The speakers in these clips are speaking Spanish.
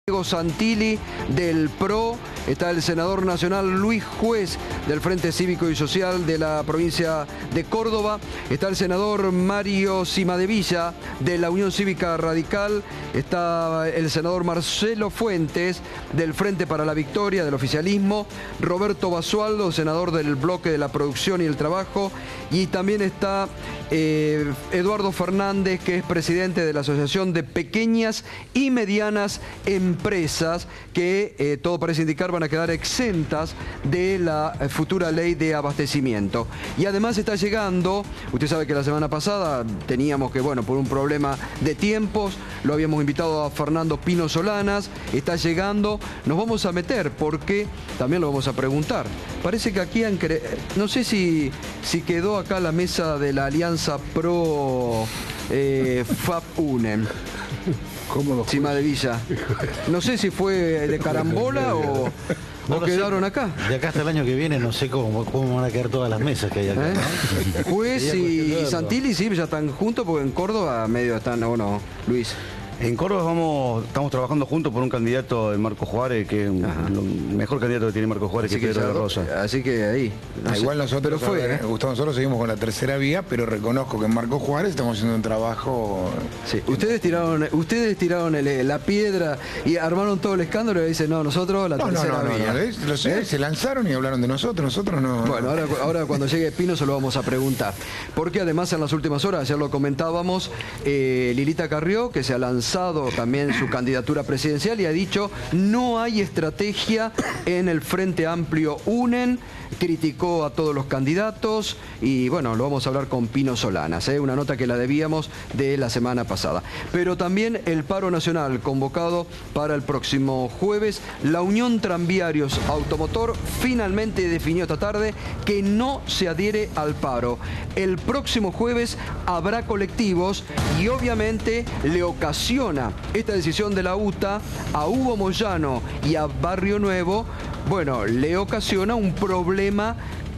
Diego Santilli del PRO, está el senador nacional Luis Juez del Frente Cívico y Social de la provincia de Córdoba, está el senador Mario Cimadevilla de la Unión Cívica Radical, está el senador Marcelo Fuentes del Frente para la Victoria del oficialismo, Roberto Basualdo, senador del Bloque de la Producción y el Trabajo, y también está Eduardo Fernández, que es presidente de la Asociación de Pequeñas y Medianas Empresas, que todo parece indicar van a quedar exentas de la futura ley de abastecimiento. Y además está llegando, usted sabe que la semana pasada teníamos que, bueno, por un problema de tiempos, lo habíamos invitado a Fernando Pino Solanas, está llegando, nos vamos a meter porque también lo vamos a preguntar. Parece que aquí, no sé si quedó acá la mesa de la Alianza Pro FAP UNEM. Cimadevilla. No sé si fue de carambola o quedaron acá. De acá hasta el año que viene no sé cómo van a quedar todas las mesas que hay acá, ¿no? Juez y Santilli sí, ya están juntos porque en Córdoba medio están, ¿o no, Luis? En Córdoba estamos trabajando juntos por un candidato de Marco Juárez, que es el mejor candidato que tiene Marco Juárez, que es Pedro de la Rosa. Así que ahí. No igual nosotros, Gustavo, nosotros seguimos con la tercera vía, pero reconozco que en Marco Juárez estamos haciendo un trabajo. Sí. Ustedes tiraron la piedra y armaron todo el escándalo y dicen, no, nosotros la tercera vía. Se lanzaron y hablaron de nosotros no. Bueno, ahora cuando llegue Pino se lo vamos a preguntar. Porque además en las últimas horas, ayer lo comentábamos, Lilita Carrió, que se ha lanzado también su candidatura presidencial y ha dicho no hay estrategia en el Frente Amplio UNEN, criticó a todos los candidatos y bueno, lo vamos a hablar con Pino Solanas, una nota que la debíamos de la semana pasada. Pero también el paro nacional convocado para el próximo jueves. La Unión Tranviarios Automotor finalmente definió esta tarde que no se adhiere al paro. El próximo jueves habrá colectivos y obviamente le ocasiona esta decisión de la UTA a Hugo Moyano y a Barrio Nuevo, bueno, le ocasiona un problema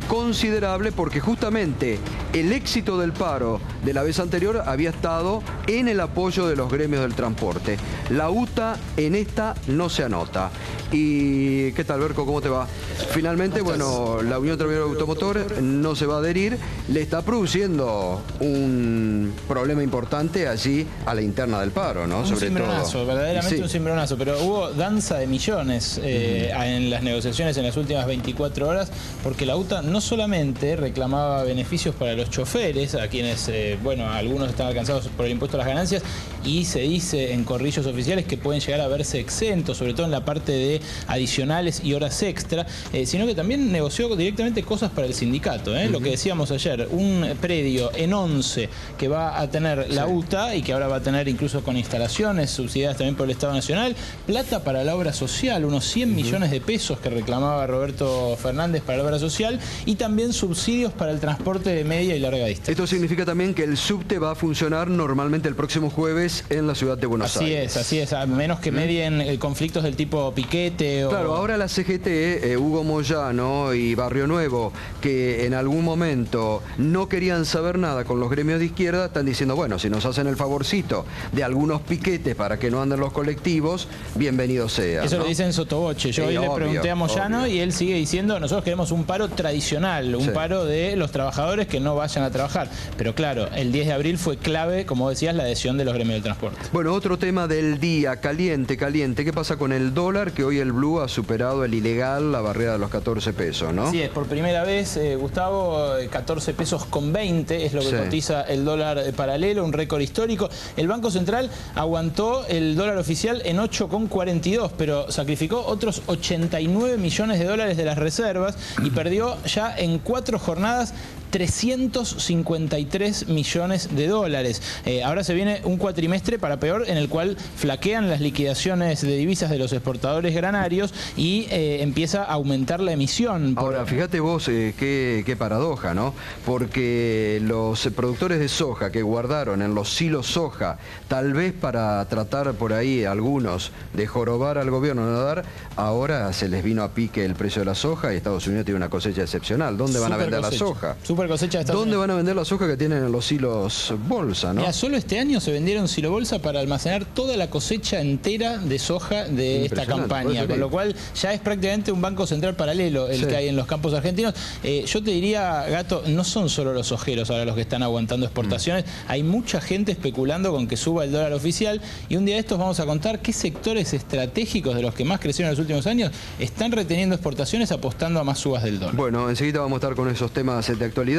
considerable porque justamente el éxito del paro de la vez anterior había estado en el apoyo de los gremios del transporte. La UTA en esta no se anota. ¿Y qué tal, Berco? ¿Cómo te va? Finalmente, bueno, la Unión Tranviaria Automotor no se va a adherir, le está produciendo un problema importante allí a la interna del paro, ¿no? Un cimbronazo, verdaderamente sí. Un cimbronazo, pero hubo danza de millones en las negociaciones en las últimas 24 horas, porque la UTA no solamente reclamaba beneficios para los choferes, a quienes, bueno, algunos están alcanzados por el impuesto a las ganancias, y se dice en corrillos oficiales que pueden llegar a verse exentos, sobre todo en la parte de adicionales y horas extra, sino que también negoció directamente cosas para el sindicato, lo que decíamos ayer, un predio en 11 que va a tener la UTA y que ahora va a tener incluso con instalaciones subsidiadas también por el Estado Nacional, plata para la obra social, unos 100 millones de pesos que reclamaba Roberto Fernández para la obra social, y también subsidios para el transporte de media y larga distancia. Esto significa también que el subte va a funcionar normalmente el próximo jueves en la ciudad de Buenos Aires. Así es, a menos que medien conflictos del tipo piquete. Claro, ahora la CGT, Hugo Moyano y Barrio Nuevo, que en algún momento no querían saber nada con los gremios de izquierda, están diciendo, bueno, si nos hacen el favorcito de algunos piquetes para que no anden los colectivos, bienvenido sea. Eso, ¿no? Lo dicen sotoboche. Yo hoy le pregunté a Moyano y él sigue diciendo, nosotros queremos un paro tradicional, un paro de los trabajadores que no vayan a trabajar. Pero claro, el 10 de abril fue clave, como decías, la adhesión de los gremios del transporte. Bueno, otro tema del día, caliente. ¿Qué pasa con el dólar? Que hoy el blue ha superado el ilegal, la barrera de los 14 pesos, ¿no? Así es, por primera vez, Gustavo, 14 pesos con 20 es lo que cotiza el dólar paralelo, un récord histórico. El Banco Central aguantó el dólar oficial en 8,42, pero sacrificó otros 89 millones de dólares de las reservas y perdió ya en 4 jornadas 353 millones de dólares. Ahora se viene un cuatrimestre para peor, en el cual flaquean las liquidaciones de divisas de los exportadores granarios y empieza a aumentar la emisión. Ahora, fíjate vos qué paradoja, ¿no? Porque los productores de soja que guardaron en los silos soja, tal vez para tratar por ahí algunos de jorobar al gobierno, no dar, ahora se les vino a pique el precio de la soja y Estados Unidos tiene una cosecha excepcional. ¿Dónde van a vender la soja? super cosecha de Estados ¿Dónde Unidos. van a vender la soja que tienen en los silos bolsa, no? Mira, solo este año se vendieron silo bolsa para almacenar toda la cosecha entera de soja de esta campaña, con lo cual ya es prácticamente un banco central paralelo el que hay en los campos argentinos. Yo te diría, Gato, no son solo los sojeros ahora los que están aguantando exportaciones, hay mucha gente especulando con que suba el dólar oficial, y un día de estos vamos a contar qué sectores estratégicos de los que más crecieron en los últimos años están reteniendo exportaciones apostando a más subas del dólar. Bueno, enseguida vamos a estar con esos temas de actualidad.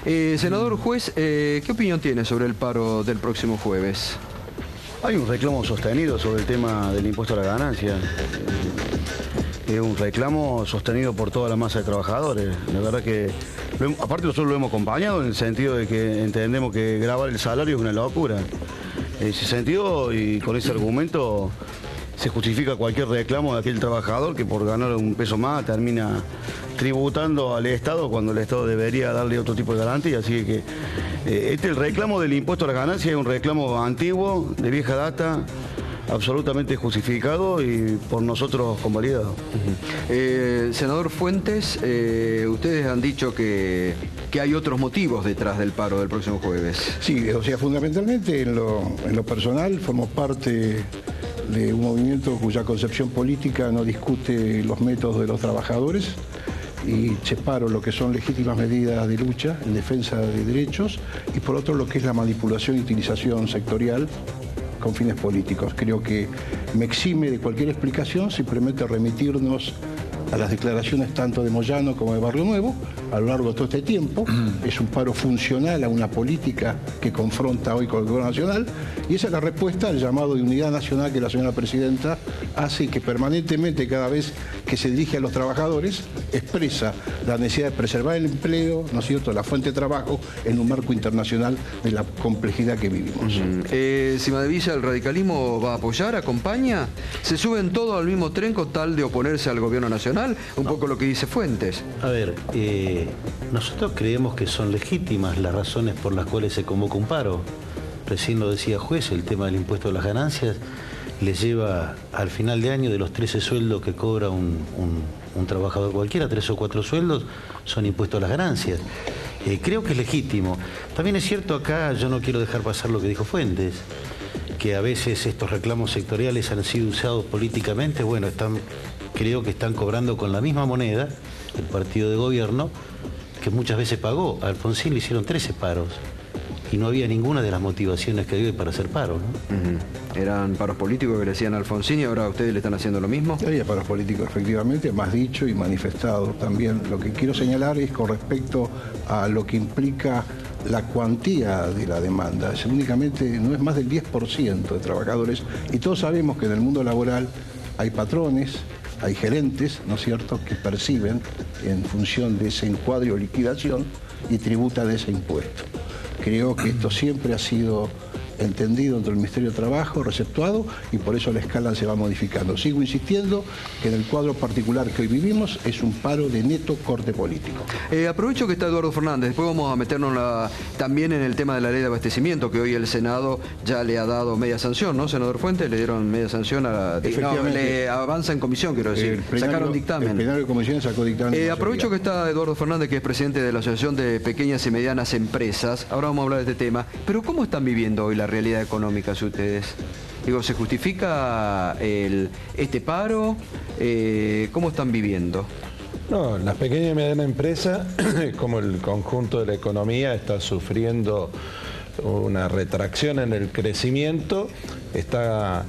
Senador Juez, ¿qué opinión tiene sobre el paro del próximo jueves? Hay un reclamo sostenido sobre el tema del impuesto a la ganancia. Es un reclamo sostenido por toda la masa de trabajadores. La verdad que, aparte nosotros lo hemos acompañado en el sentido de que entendemos que grabar el salario es una locura. En ese sentido y con ese argumento se justifica cualquier reclamo de aquel trabajador que por ganar un peso más termina tributando al Estado cuando el Estado debería darle otro tipo de garantía. Así que el reclamo del impuesto a la ganancia es un reclamo antiguo, de vieja data, absolutamente justificado y por nosotros convalidado. Senador Fuentes, ustedes han dicho que hay otros motivos detrás del paro del próximo jueves. Sí, o sea, fundamentalmente en lo personal formo parte de un movimiento cuya concepción política no discute los métodos de los trabajadores y separo lo que son legítimas medidas de lucha en defensa de derechos y por otro lo que es la manipulación y utilización sectorial con fines políticos. Creo que me exime de cualquier explicación, simplemente remitirnos a las declaraciones tanto de Moyano como de Barrio Nuevo a lo largo de todo este tiempo. Es un paro funcional a una política que confronta hoy con el gobierno nacional y esa es la respuesta al llamado de unidad nacional que la señora presidenta hace y que permanentemente cada vez que se dirige a los trabajadores expresa la necesidad de preservar el empleo, ¿no es cierto?, la fuente de trabajo en un marco internacional de la complejidad que vivimos. Cimadevilla, ¿el radicalismo va a apoyar, acompaña? ¿Se suben todos al mismo tren con tal de oponerse al gobierno nacional? Un poco lo que dice Fuentes. A ver, nosotros creemos que son legítimas las razones por las cuales se convoca un paro. Recién lo decía Juez, el tema del impuesto a las ganancias le lleva al final de año de los 13 sueldos que cobra un trabajador cualquiera, 3 o 4 sueldos son impuestos a las ganancias. Creo que es legítimo. También es cierto acá, yo no quiero dejar pasar lo que dijo Fuentes, que a veces estos reclamos sectoriales han sido usados políticamente. Bueno, creo que están cobrando con la misma moneda el partido de gobierno que muchas veces pagó. A Alfonsín le hicieron 13 paros y no había ninguna de las motivaciones que había para hacer paro, ¿no? Eran paros políticos que le decían a Alfonsín y ahora ustedes le están haciendo lo mismo. Había paros políticos, efectivamente, más dicho y manifestado también. Lo que quiero señalar es con respecto a lo que implica la cuantía de la demanda. Únicamente no es más del 10% de trabajadores y todos sabemos que en el mundo laboral hay patrones, hay gerentes, ¿no es cierto?, que perciben en función de ese encuadre o liquidación y tributan de ese impuesto. Creo que esto siempre ha sido entendido dentro del Ministerio de Trabajo, receptuado, y por eso la escala se va modificando. Sigo insistiendo que en el cuadro particular que hoy vivimos es un paro de neto corte político. Aprovecho que está Eduardo Fernández, después vamos a meternos también en el tema de la ley de abastecimiento, que hoy el Senado ya le ha dado media sanción, ¿no, senador Fuentes? Le dieron media sanción a le avanza en comisión, quiero decir. Sacaron dictamen. El plenario de comisiones sacó dictamen. Aprovecho que está Eduardo Fernández, que es presidente de la Asociación de Pequeñas y Medianas Empresas. Ahora vamos a hablar de este tema. Pero ¿cómo están viviendo hoy la realidad económica ustedes? Digo, ¿se justifica este paro? ¿Cómo están viviendo? No, las pequeñas y medianas empresas, como el conjunto de la economía, está sufriendo una retracción en el crecimiento, está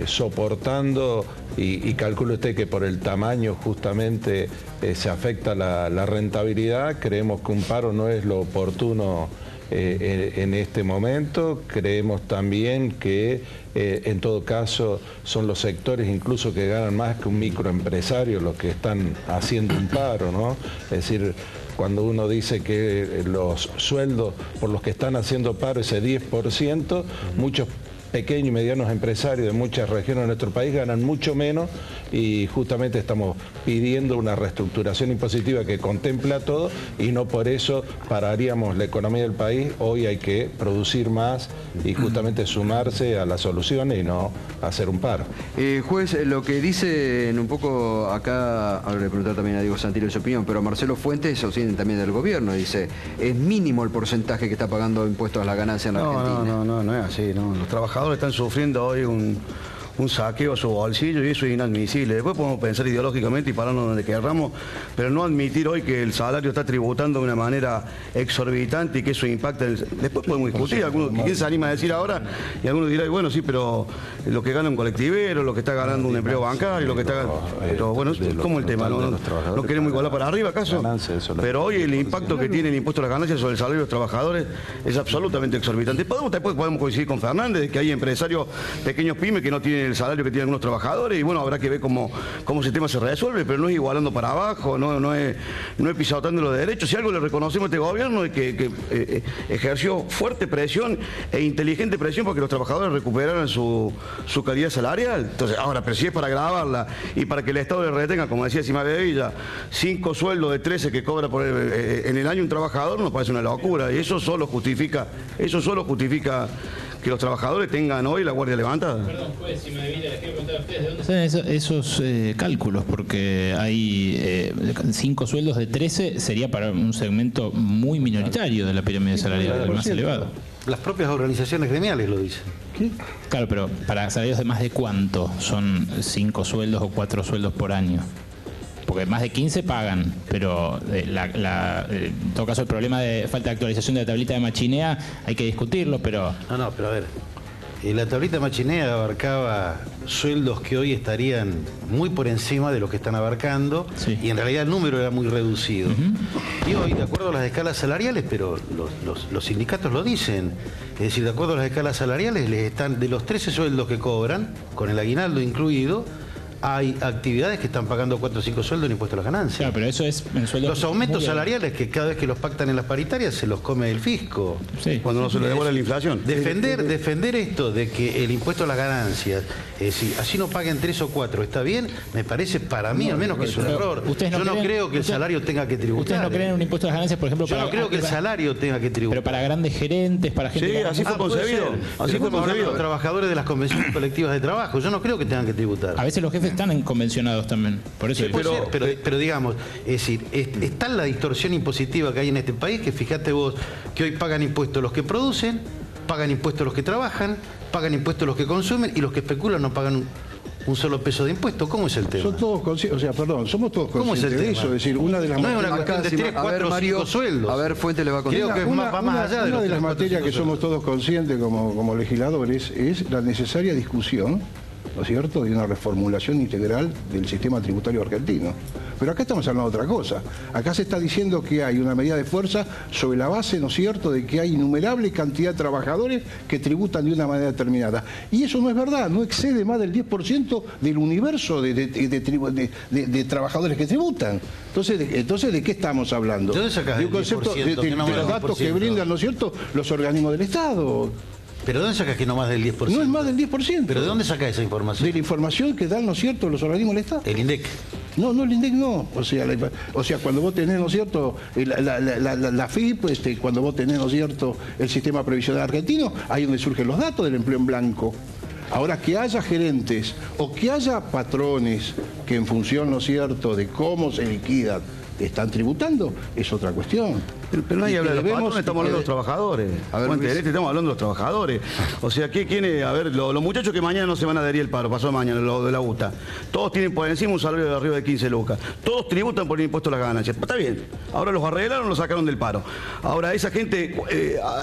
soportando, y calcule usted que por el tamaño justamente se afecta la rentabilidad. Creemos que un paro no es lo oportuno en este momento. Creemos también que en todo caso son los sectores incluso que ganan más que un microempresario los que están haciendo un paro, ¿no? Es decir, cuando uno dice que los sueldos por los que están haciendo paro, ese 10%, muchos pequeños y medianos empresarios de muchas regiones de nuestro país ganan mucho menos y justamente estamos pidiendo una reestructuración impositiva que contempla todo y no por eso pararíamos la economía del país. Hoy hay que producir más y justamente sumarse a las soluciones y no hacer un paro. Juez, lo que dice un poco acá, ahora le preguntar también a Diego Santillo su opinión, pero Marcelo Fuentes sostiene también del gobierno, dice, es mínimo el porcentaje que está pagando impuestos a la ganancia en la Argentina. No es así, no. Los trabajadores están sufriendo hoy un saqueo a su bolsillo y eso es inadmisible. Después podemos pensar ideológicamente y pararnos donde querramos, pero no admitir hoy que el salario está tributando de una manera exorbitante y que eso impacta. Después podemos discutir, ¿quién se anima a decir ahora? Y algunos dirán, bueno, sí, pero lo que gana un colectivero, lo que está ganando un empleo bancario, lo que está ganando... Pero bueno, ¿cómo el tema? ¿No queremos igualar para arriba, acaso? Pero hoy el impacto que tiene el impuesto a las ganancias sobre el salario de los trabajadores es absolutamente exorbitante. Después podemos coincidir con Fernández, de que hay empresarios pequeños pymes que no tienen el salario que tienen algunos trabajadores y bueno, habrá que ver cómo ese tema se resuelve, pero no es igualando para abajo, no es pisotando los derechos. Si algo le reconocemos a este gobierno es que ejerció fuerte presión e inteligente presión porque los trabajadores recuperaran su calidad salarial. Entonces, ahora, pero si es para agravarla y para que el Estado le retenga, como decía Simá Bebilla, 5 sueldos de 13 que cobra en el año un trabajador, nos parece una locura y eso solo justifica que los trabajadores tengan hoy la guardia levantada. Perdón, juez, si me debía, les quiero preguntar a ustedes, ¿de dónde salen esos cálculos? Porque hay 5 sueldos de 13, sería para un segmento muy minoritario de la pirámide salarial, el más elevado. Las propias organizaciones gremiales lo dicen. ¿Qué? Claro, pero para salarios de más de cuánto son 5 sueldos o 4 sueldos por año. Porque más de 15 pagan, pero en todo caso el problema de falta de actualización de la tablita de Machinea hay que discutirlo, pero... No, pero a ver, la tablita de Machinea abarcaba sueldos que hoy estarían muy por encima de lo que están abarcando, sí, y en realidad el número era muy reducido. Y hoy, de acuerdo a las escalas salariales, pero los sindicatos lo dicen, es decir, de acuerdo a las escalas salariales, les están de los 13 sueldos que cobran, con el aguinaldo incluido, hay actividades que están pagando 4 o 5 sueldos en impuesto a las ganancias. Claro, pero eso es en sueldos. Los aumentos salariales que cada vez que los pactan en las paritarias se los come el fisco. Sí. Cuando no se le devuelve la inflación. Defender esto de que el impuesto a las ganancias, si así no paguen 3 o 4, ¿está bien? Me parece para mí al menos que es un error. Yo no creo que el salario tenga que tributar. ¿Ustedes no creen en un impuesto a las ganancias, por ejemplo? Yo no creo que el salario tenga que tributar. Pero para grandes gerentes, para gente... Sí, así fue concebido. Así fue concebido. Los trabajadores de las convenciones colectivas de trabajo, yo no creo que tengan que tributar. A veces los jefes están en convencionados también. Por eso sí, pero digamos, es decir, es tal la distorsión impositiva que hay en este país que fíjate vos que hoy pagan impuestos los que producen, pagan impuestos los que trabajan, pagan impuestos los que consumen y los que especulan no pagan un solo peso de impuesto. ¿Cómo es el tema? Son todos conscientes, somos todos conscientes de eso. Es decir, una de las no es una cuestión de 3, 4 o 5 sueldos. A ver, Fuente le va a contar. Creo que va más allá de una de las materias que somos todos conscientes como legisladores es la necesaria discusión, ¿no es cierto?, de una reformulación integral del sistema tributario argentino. Pero acá estamos hablando de otra cosa. Acá se está diciendo que hay una medida de fuerza sobre la base, ¿no es cierto?, de que hay innumerable cantidad de trabajadores que tributan de una manera determinada. Y eso no es verdad, no excede más del 10% del universo de trabajadores que tributan. Entonces, ¿de qué estamos hablando? ¿De dónde sacás el 10%? De los datos que brindan, ¿no es cierto?, los organismos del Estado. ¿Pero dónde sacas que no más del 10%? No es más del 10%. ¿Pero de dónde sacas esa información? De la información que dan, ¿no es cierto?, los organismos del Estado. ¿El INDEC? No, el INDEC no. O sea, cuando vos tenés, ¿no es cierto?, la FIP, cuando vos tenés, ¿no es cierto?, el sistema previsional argentino, ahí donde surgen los datos del empleo en blanco. Ahora, que haya gerentes o que haya patrones que en función, ¿no es cierto?, de cómo se liquidan, están tributando, es otra cuestión. Pero nadie habla de los patrones, estamos hablando de los trabajadores. A ver, estamos hablando de los trabajadores. O sea, a ver, los muchachos que mañana no se van a adherir al paro, pasó mañana, lo de la UTA, todos tienen por encima un salario de arriba de 15 lucas. Todos tributan por el impuesto a las ganancias. Está bien. Ahora los arreglaron, los sacaron del paro. Ahora, esa gente,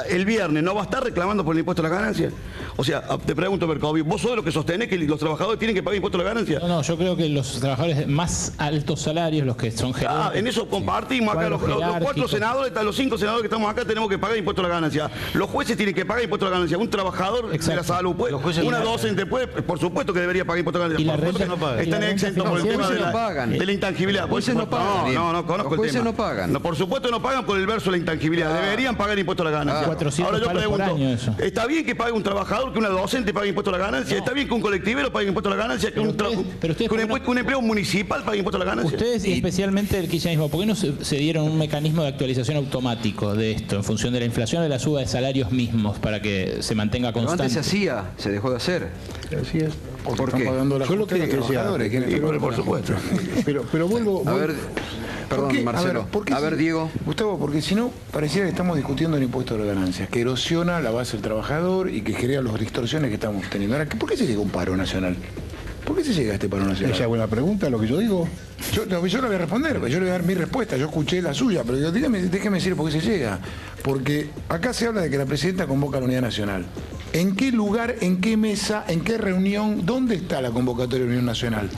el viernes, ¿no va a estar reclamando por el impuesto a las ganancias? O sea, te pregunto, Bercovi, ¿vos sos de los que sostenés que los trabajadores tienen que pagar impuesto a las ganancias? No, yo creo que los trabajadores de más altos salarios, los que son gerentes... en eso compartimos acá, los 4 senadores hasta los 5 senadores que estamos acá tenemos que pagar impuesto a la ganancia. Los jueces tienen que pagar impuesto a la ganancia. Un trabajador de la salud puede, una docente puede, por supuesto que debería pagar impuesto a la ganancia. Por supuesto que no pagan. Están exentos por el tema de la intangibilidad. Los jueces no pagan. No conozco el tema. Los jueces no pagan. No, por supuesto no pagan por el verso de la intangibilidad. Deberían pagar impuesto a la ganancia. 400 Ahora yo palos pregunto, por año eso. ¿está bien que pague un trabajador, que una docente pague impuesto a la ganancia? ¿Está bien que un colectivero pague impuesto a la ganancia? Que un empleo municipal pague impuesto a la ganancia. Ustedes y especialmente el kirchnerismo, ¿por qué no se dieron un mecanismo de actualización automático de esto en función de la inflación o de la suba de salarios mismos para que se mantenga constante? Pero antes se hacía, se dejó de hacer. Así es. ¿Por qué? Yo lo que decía, por supuesto. Pero vuelvo... A ver, perdón, Marcelo. A ver, Diego. Gustavo, porque si no, pareciera que estamos discutiendo el impuesto a las ganancias, que erosiona la base del trabajador y que genera las distorsiones que estamos teniendo. Ahora, ¿por qué se llega a un paro nacional? ¿Por qué se llega a este paro nacional? Esa es buena pregunta, lo que yo digo. Yo le voy a responder, yo le voy a dar mi respuesta. Yo escuché la suya, pero déjeme decir por qué se llega. Porque acá se habla de que la presidenta convoca a la unidad nacional. ¿En qué lugar, en qué mesa, en qué reunión, dónde está la convocatoria de la Unión Nacional?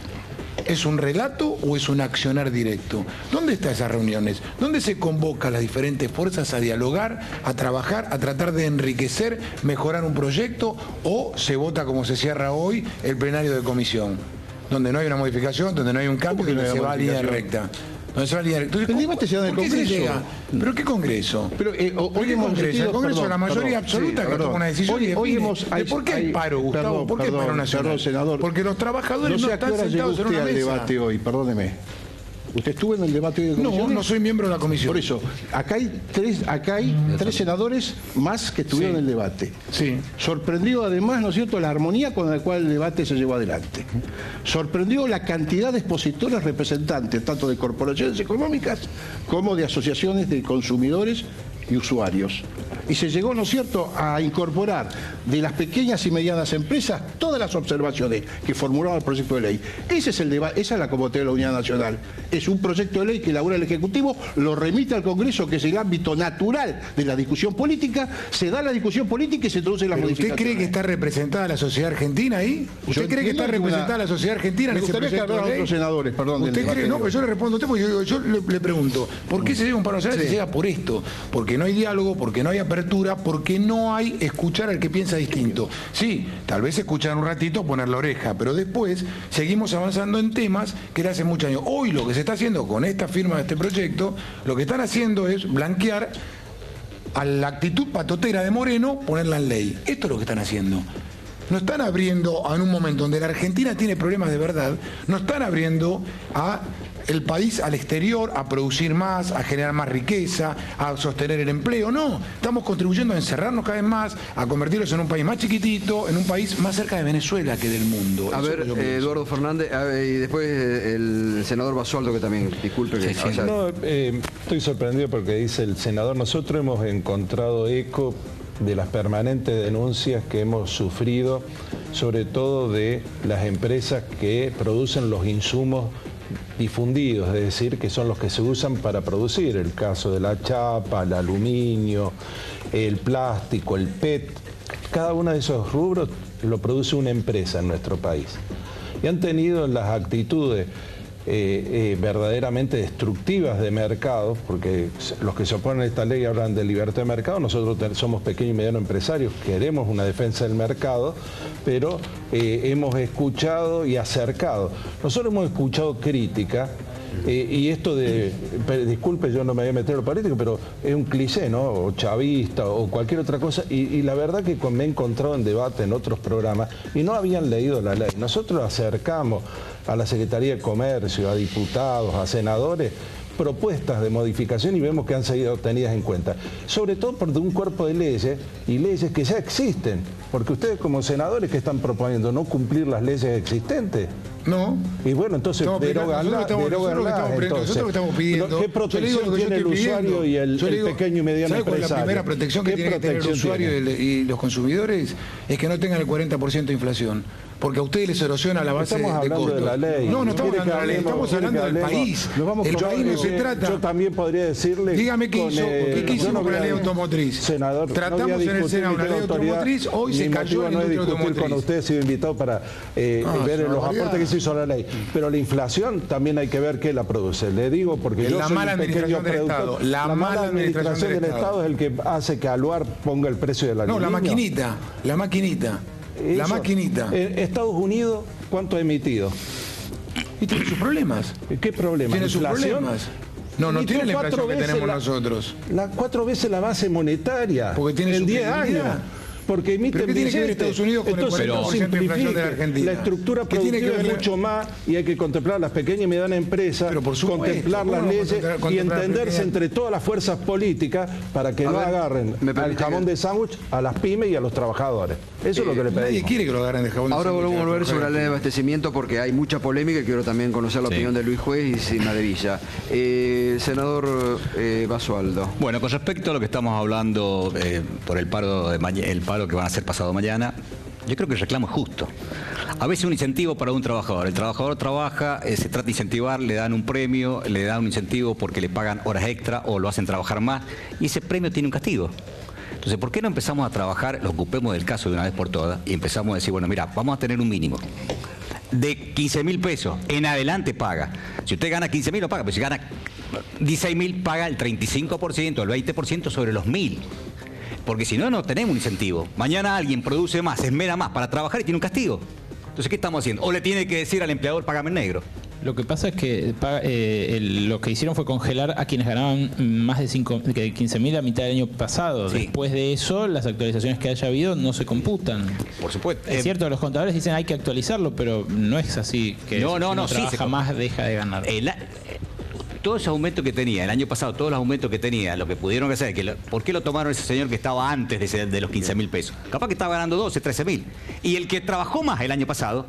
¿Es un relato o es un accionar directo? ¿Dónde están esas reuniones? ¿Dónde se convoca a las diferentes fuerzas a dialogar, a trabajar, a tratar de enriquecer, mejorar un proyecto? ¿O se vota como se cierra hoy el plenario de comisión? Donde no hay una modificación, donde no hay un cambio, donde se va a línea recta. El debate se da en el Congreso. ¿Pero qué Congreso? Pero hoy hemos Congreso, el Congreso de la mayoría absoluta que toma una decisión y define. ¿Por qué hay paro, Gustavo? ¿Por qué paro nacional? Perdón, senador. Porque los trabajadores no están sentados en una mesa. Al debate hoy, perdóneme. ¿Usted estuvo en el debate hoy de comisión? No soy miembro de la comisión. Por eso, acá hay tres senadores más que estuvieron en el debate. Sí. Sorprendió además, ¿no es cierto?, la armonía con la cual el debate se llevó adelante. Sorprendió la cantidad de expositores representantes, tanto de corporaciones económicas como de asociaciones de consumidores y usuarios. Y se llegó, ¿no es cierto?, a incorporar de las pequeñas y medianas empresas todas las observaciones que formulaba el proyecto de ley. Ese es el debate, esa es la convocatoria de la Unidad Nacional. Es un proyecto de ley que elabora el Ejecutivo, lo remite al Congreso, que es el ámbito natural de la discusión política, se da la discusión política y se introduce la modificación. ¿Usted cree que está representada la sociedad argentina ahí? ¿Usted cree que está representada la sociedad argentina en ese proyecto de ley? A otros senadores, perdón. ¿Usted cree? No, pero yo le respondo a usted porque yo le pregunto, ¿por qué se llega a un paro nacional? Se llega por esto, porque no hay diálogo, porque no hay apertura, porque no hay escuchar al que piensa distinto. Sí, tal vez escuchar un ratito, poner la oreja, pero después seguimos avanzando en temas que era hace muchos años. Hoy lo que se está haciendo con esta firma de este proyecto, lo que están haciendo es blanquear a la actitud patotera de Moreno, ponerla en ley. Esto es lo que están haciendo. No están abriendo en un momento donde la Argentina tiene problemas de verdad, no están abriendo a el país al exterior, a producir más, a generar más riqueza, a sostener el empleo. No, estamos contribuyendo a encerrarnos cada vez más, a convertirnos en un país más chiquitito, en un país más cerca de Venezuela que del mundo. A ver, Eduardo Fernández, y después el senador Basualdo, que también, disculpe. Que estoy sorprendido porque dice el senador, nosotros hemos encontrado eco de las permanentes denuncias que hemos sufrido, sobre todo de las empresas que producen los insumos difundidos, es decir, que son los que se usan para producir, el caso de la chapa, el aluminio, el plástico, el PET. Cada uno de esos rubros lo produce una empresa en nuestro país. Y han tenido las actitudes verdaderamente destructivas de mercado, porque los que se oponen a esta ley hablan de libertad de mercado, nosotros somos pequeños y medianos empresarios, queremos una defensa del mercado, pero hemos escuchado y acercado. Nosotros hemos escuchado crítica, y esto de, disculpe, yo no me voy a meter en lo político, pero es un cliché, ¿no? O chavista o cualquier otra cosa, y la verdad que me he encontrado en debate en otros programas y no habían leído la ley. Nosotros acercamos a la Secretaría de Comercio, a diputados, a senadores, propuestas de modificación y vemos que han sido tenidas en cuenta. Sobre todo por un cuerpo de leyes y leyes que ya existen, porque ustedes como senadores que están proponiendo no cumplir las leyes existentes. No. Y bueno, entonces derogarlas. Nosotros lo estamos pidiendo. ¿Qué protección tiene el usuario y el pequeño y mediano empresario? ¿Sabe cuál es la primera protección que tiene que tener el usuario y los consumidores? Es que no tengan el 40% de inflación. porque a ustedes les erosiona la base Estamos hablando costos. de la ley. No, no estamos hablando de la ley, estamos hablando del país. El país no se trata. Yo también podría decirle... Dígame qué hizo, ¿qué hicimos con la ley automotriz? Senador, tratamos en el Senado una ley automotriz, hoy se cayó en la industria automotriz. Con usted he sido invitado para ver los aportes que se hizo a la ley. Pero la inflación también hay que ver qué la produce. Le digo porque yo soy un pequeño productor. La mala administración del Estado es el que hace que Aluar ponga el precio de la No, la maquinita. En Estados Unidos, ¿cuánto ha emitido? Y tiene sus problemas. ¿Qué problemas? Tiene sus problemas. No tiene la inflación que tenemos nosotros. 4 veces la base monetaria. Porque tiene en su 10 años. Porque emiten ¿Pero qué tiene que ver Estados Unidos con el 40% de inflación de la Argentina? La estructura productiva es mucho más y hay que contemplar las pequeñas y medianas empresas, contemplar las leyes y entenderse entre todas las fuerzas políticas para que no agarren al jamón de sándwich a las pymes y a los trabajadores. Eso es lo que le pedimos. Nadie quiere que lo agarren de jamón de sándwich. Ahora volvemos a volver sobre la ley de abastecimiento porque hay mucha polémica y quiero también conocer la opinión de Luis Juez y Sigma de Villa. Senador Basualdo. Bueno, con respecto a lo que estamos hablando por el paro que van a hacer pasado mañana, yo creo que el reclamo es justo. A veces un incentivo para un trabajador. El trabajador trabaja, se trata de incentivar, le dan un premio, le dan un incentivo porque le pagan horas extra o lo hacen trabajar más y ese premio tiene un castigo. Entonces, ¿por qué no empezamos a trabajar, lo ocupemos del caso de una vez por todas y empezamos a decir, bueno, mira, vamos a tener un mínimo de 15.000 pesos, en adelante paga. Si usted gana 15.000 lo paga, pero si gana 16.000 paga el 35%, el 20% sobre los 1.000. Porque si no, no tenemos un incentivo. Mañana alguien produce más, se esmera más para trabajar y tiene un castigo. Entonces, ¿qué estamos haciendo? O le tiene que decir al empleador, págame en negro. Lo que pasa es que lo que hicieron fue congelar a quienes ganaban más de 15.000 a mitad del año pasado. Sí. Después de eso, las actualizaciones que haya habido no se computan. Por supuesto. Es cierto, los contadores dicen hay que actualizarlo, pero no es así. Que no, trabaja más deja de ganar. Todos esos aumentos que tenía, el año pasado, todos los aumentos que tenía, lo que pudieron hacer, ¿por qué lo tomaron ese señor que estaba antes de los 15.000 pesos? Capaz que estaba ganando 12, 13.000. Y el que trabajó más el año pasado,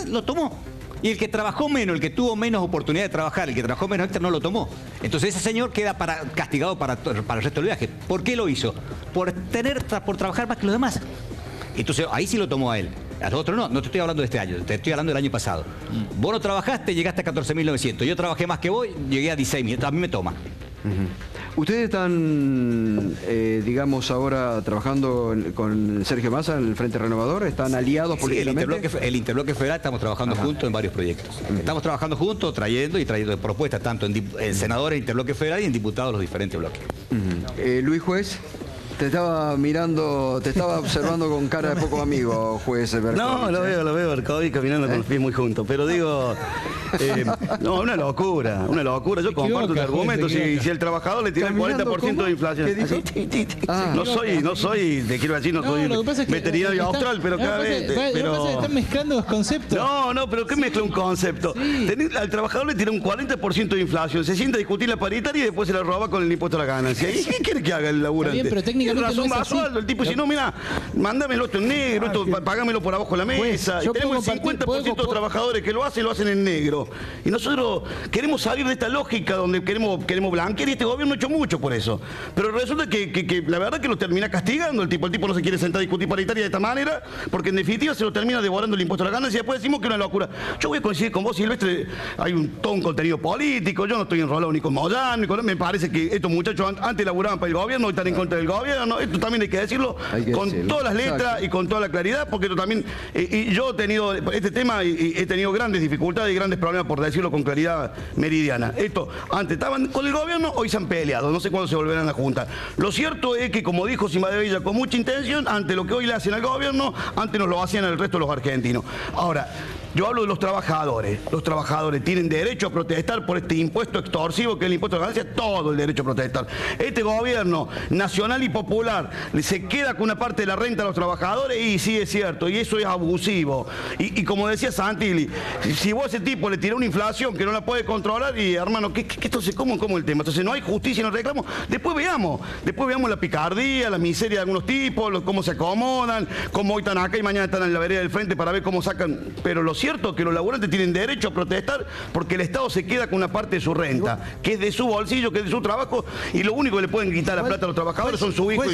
lo tomó. Y el que trabajó menos, el que tuvo menos oportunidad de trabajar, el que trabajó menos extra, no lo tomó. Entonces ese señor queda castigado para el resto del viaje. ¿Por qué lo hizo? Por trabajar más que los demás. Entonces ahí sí lo tomó a él. A los otros no te estoy hablando de este año, te estoy hablando del año pasado. Vos no trabajaste, llegaste a 14.900. Yo trabajé más que vos, llegué a 16.000. A mí me toma. Ustedes están, digamos, ahora trabajando con Sergio Massa en el Frente Renovador, ¿están aliados políticamente? El Interbloque Federal estamos trabajando juntos en varios proyectos. Estamos trabajando juntos, trayendo propuestas, tanto en senadores, Interbloque Federal y en diputados de los diferentes bloques. Luis Juez. Te estaba mirando, te estaba observando con cara de poco amigo, juez Berkovich. No, lo veo, Berkovich caminando con los pies muy juntos. Pero digo, no, una locura. Yo comparto tu argumento. Si el trabajador le tira el 40% de inflación. No soy, te quiero decir, no soy veterinario austral, pero cada vez. Pero están mezclando los conceptos. No, pero ¿qué mezcla un concepto? Sí. Al trabajador le tira un 40% de inflación, se sienta a discutir la paritaria y después se la roba con el impuesto a la ganancia. ¿Y qué quiere que haga el laburante? Pero técnicamente razón va a sueldo. El tipo dice, no, mira, mándamelo esto en negro, pagámelo por abajo de la mesa. Y tenemos el 50% de trabajadores que lo hacen en negro. Y nosotros queremos salir de esta lógica donde queremos blanquear y este gobierno ha hecho mucho por eso. Pero resulta que la verdad que lo termina castigando el tipo. El tipo no se quiere sentar a discutir paritaria de esta manera porque en definitiva se lo termina devorando el impuesto a la ganancia y después decimos que es una locura. Yo voy a coincidir con vos, Silvestre, hay todo un contenido político, yo no estoy enrolado ni con Moyano, me parece que estos muchachos antes laburaban para el gobierno, hoy están en contra del gobierno. Esto también hay que decirlo con todas las letras y con toda la claridad, porque esto también, y yo he tenido este tema y he tenido grandes dificultades y grandes problemas, por decirlo con claridad meridiana. Esto, antes estaban con el gobierno, hoy se han peleado, no sé cuándo se volverán a juntar. Lo cierto es que, como dijo Sigma de Villa con mucha intención, ante lo que hoy le hacen al gobierno, antes nos lo hacían al resto de los argentinos. Ahora, yo hablo de los trabajadores. Los trabajadores tienen derecho a protestar por este impuesto extorsivo que es el impuesto a la ganancia, todo el derecho a protestar. Este gobierno nacional y popular se queda con una parte de la renta a los trabajadores y sí es cierto, y eso es abusivo. Y como decía Santilli, si vos a ese tipo le tirás una inflación que no la puede controlar, y hermano, entonces, ¿cómo el tema? Entonces no hay justicia en los reclamos. Después veamos la picardía, la miseria de algunos tipos, cómo se acomodan, cómo hoy están acá y mañana están en la vereda del frente para ver cómo sacan, pero lo cierto que los laburantes tienen derecho a protestar porque el Estado se queda con una parte de su renta, que es de su bolsillo, que es de su trabajo, y lo único que le pueden quitar la plata a los trabajadores son sus hijos.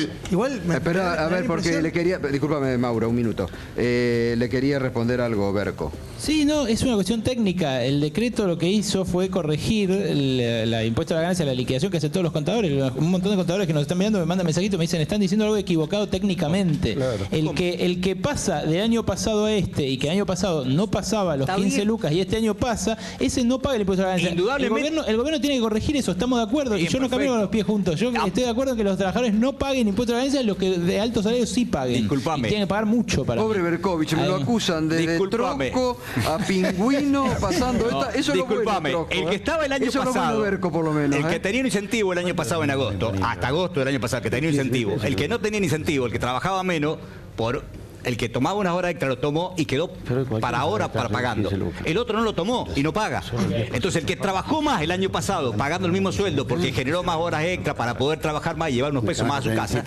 Espera, a ver, porque le quería... Discúlpame, Mauro, un minuto. Le quería responder algo, Berco. Sí, no, es una cuestión técnica. El decreto lo que hizo fue corregir la impuesto a la ganancia, la liquidación que hacen todos los contadores. Un montón de contadores que nos están mirando me mandan mensajitos, me dicen, están diciendo algo equivocado técnicamente. Claro. El que pasa del año pasado a este y que el año pasado no pasaba los 15 lucas y este año pasa, ese no paga el impuesto a la ganancia. Indudablemente. El gobierno tiene que corregir eso, estamos de acuerdo. Bien, y yo no camino con los pies juntos. Yo estoy de acuerdo en que los trabajadores no paguen impuesto a la ganancia, los que de altos salarios sí paguen. Disculpame. Y tienen que pagar mucho para... Pobre Berkovich, me lo acusan de tronco a pingüino pasando esta. Eso disculpame, no el que estaba el año eso pasado, no Berco, por lo menos, el que tenía un incentivo el año pasado en agosto, hasta agosto del año pasado, que tenía un incentivo, el que no tenía incentivo, el que trabajaba menos, por el que tomaba unas horas extra lo tomó y quedó para ahora para pagando. El otro no lo tomó y no paga. Entonces el que trabajó más el año pasado pagando el mismo sueldo porque generó más horas extra para poder trabajar más y llevar unos pesos más a su casa,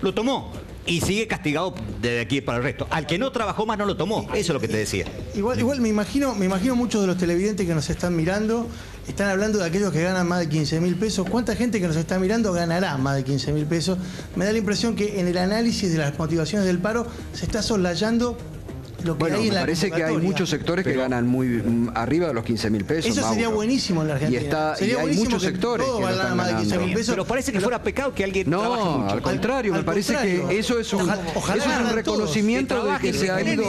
lo tomó. Y sigue castigado desde aquí para el resto. Al que no trabajó más no lo tomó. Eso es lo que te decía. Igual me imagino muchos de los televidentes que nos están mirando están hablando de aquellos que ganan más de 15.000 pesos. ¿Cuánta gente que nos está mirando ganará más de 15.000 pesos? Me da la impresión que en el análisis de las motivaciones del paro se está soslayando lo que hay en la parece que hay muchos sectores que ganan muy arriba de los 15.000 pesos. Eso sería buenísimo en la Argentina. Y hay muchos sectores que ganan están más de 15.000 pesos. Pero parece que fuera pecado que alguien trabaje mucho. Al contrario, me parece que eso es un reconocimiento de que se ha ido.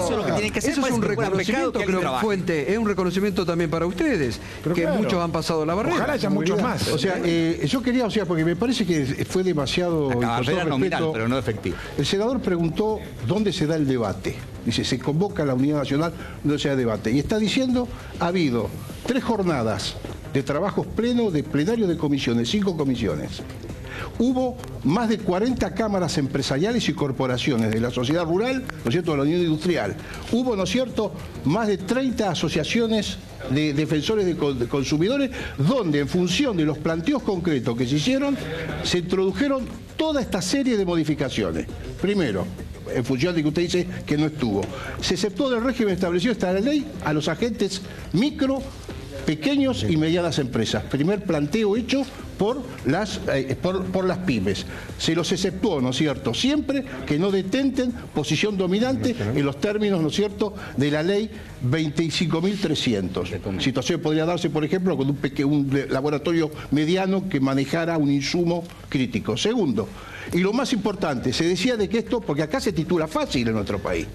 Eso es un reconocimiento, creo que Fuente, es un reconocimiento también para ustedes, que muchos han pasado la barrera. Ojalá haya muchos más. O sea, yo quería, porque me parece que fue demasiado... La carrera nominal, pero no efectiva. El senador preguntó dónde se da el debate. Dice, se convoca la Unidad Nacional donde se da debate. Y está diciendo, ha habido 3 jornadas de trabajos plenos, de plenarios de comisiones, 5 comisiones. Hubo más de 40 cámaras empresariales y corporaciones de la sociedad rural, ¿no es cierto?, de la Unión Industrial. Hubo, ¿no es cierto?, más de 30 asociaciones de defensores de consumidores, donde en función de los planteos concretos que se hicieron, se introdujeron toda esta serie de modificaciones. Primero, en función de que usted dice que no estuvo, se exceptuó del régimen establecido esta ley a los agentes micro, pequeños y medianas empresas. Primer planteo hecho por las pymes. Se los exceptuó, ¿no es cierto?, siempre que no detenten posición dominante en los términos, ¿no es cierto?, de la ley 25.300. Situación podría darse, por ejemplo, con un laboratorio mediano que manejara un insumo crítico. Segundo, y lo más importante, se decía de que esto, porque acá se titula fácil en nuestro país.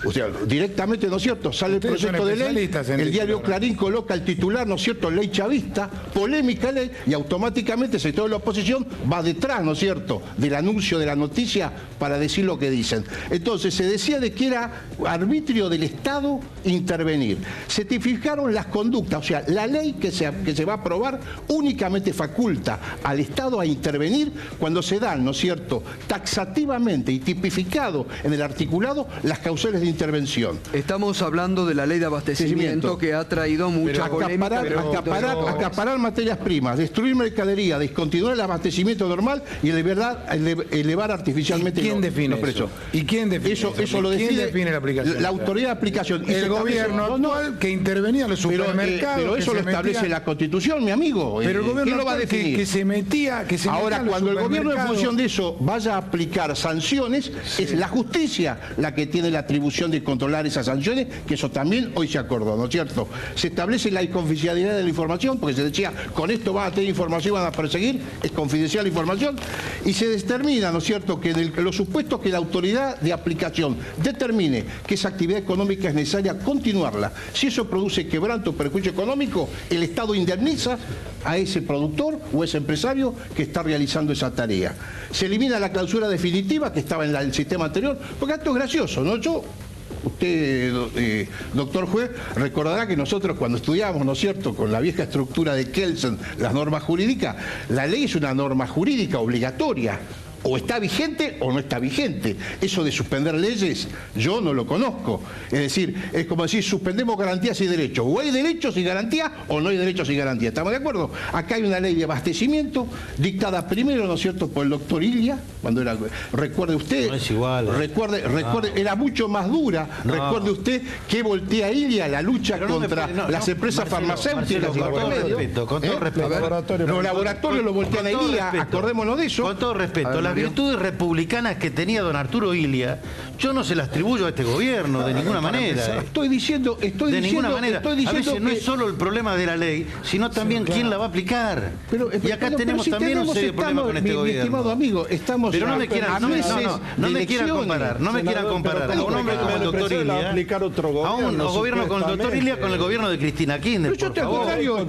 O sea, directamente, ¿no es cierto?, sale el proyecto de ley, el diario Clarín coloca el titular, ¿no es cierto?, ley chavista, polémica ley, y automáticamente el sector de la oposición va detrás, ¿no es cierto?, del anuncio de la noticia para decir lo que dicen. Entonces, se decía de que era arbitrio del Estado intervenir. Se tipificaron las conductas, o sea, la ley que se va a aprobar únicamente faculta al Estado a intervenir cuando se dan, ¿no es cierto?, taxativamente y tipificado en el articulado las causales de intervención. Estamos hablando de la ley de abastecimiento que ha traído mucha polémica. Acaparar materias primas, destruir mercadería, descontinuar el abastecimiento normal y elevar artificialmente los precios. ¿Y quién define eso? Eso lo decide, ¿quién define la aplicación? La autoridad de aplicación. El gobierno actual que intervenía en los supermercados. Pero eso lo establece la Constitución, mi amigo. Pero el gobierno lo va a definir? Que se metía... Ahora, cuando el gobierno en función de eso vaya a aplicar sanciones, es la justicia la que tiene la atribución de controlar esas sanciones, que eso también hoy se acordó, ¿no es cierto? Se establece la confidencialidad de la información, porque se decía, con esto van a tener información, van a perseguir, es confidencial la información, y se determina, ¿no es cierto?, que en los supuestos que la autoridad de aplicación determine que esa actividad económica es necesaria continuarla. Si eso produce quebranto o perjuicio económico, el Estado indemniza a ese productor o ese empresario que está realizando esa tarea. Se elimina la clausura definitiva que estaba en el sistema anterior, porque esto es gracioso, ¿no? Usted, doctor juez, recordará que nosotros cuando estudiamos, ¿no es cierto?, con la vieja estructura de Kelsen, las normas jurídicas, la ley es una norma jurídica obligatoria. o está vigente o no está vigente. Eso de suspender leyes, yo no lo conozco. Es decir, es como decir, suspendemos garantías y derechos. O hay derechos y garantías o no hay derechos y garantías. ¿Estamos de acuerdo? Acá hay una ley de abastecimiento dictada primero, ¿no es cierto?, por el doctor Ilia, cuando era, recuerde usted, no es igual, recuerde, era mucho más dura. No. Recuerde usted que voltea Ilia la lucha contra las empresas farmacéuticas. Con todo respeto. Los laboratorios lo voltean a Ilia, acordémonos de eso. Con todo respeto, las virtudes republicanas que tenía don Arturo Ilia, yo no se las atribuyo a este gobierno de ninguna manera. Estoy diciendo ninguna manera. A veces no es solo el problema de la ley, sino también quién la va a aplicar. Y acá tenemos también un serio problema con este gobierno. Estimado amigo, estamos pero no me quieran, no me quieran comparar, no me quieran comparar a un hombre como el doctor Ilia, a un gobierno con el doctor Ilia con el gobierno de Cristina Kirchner. Yo te contrario,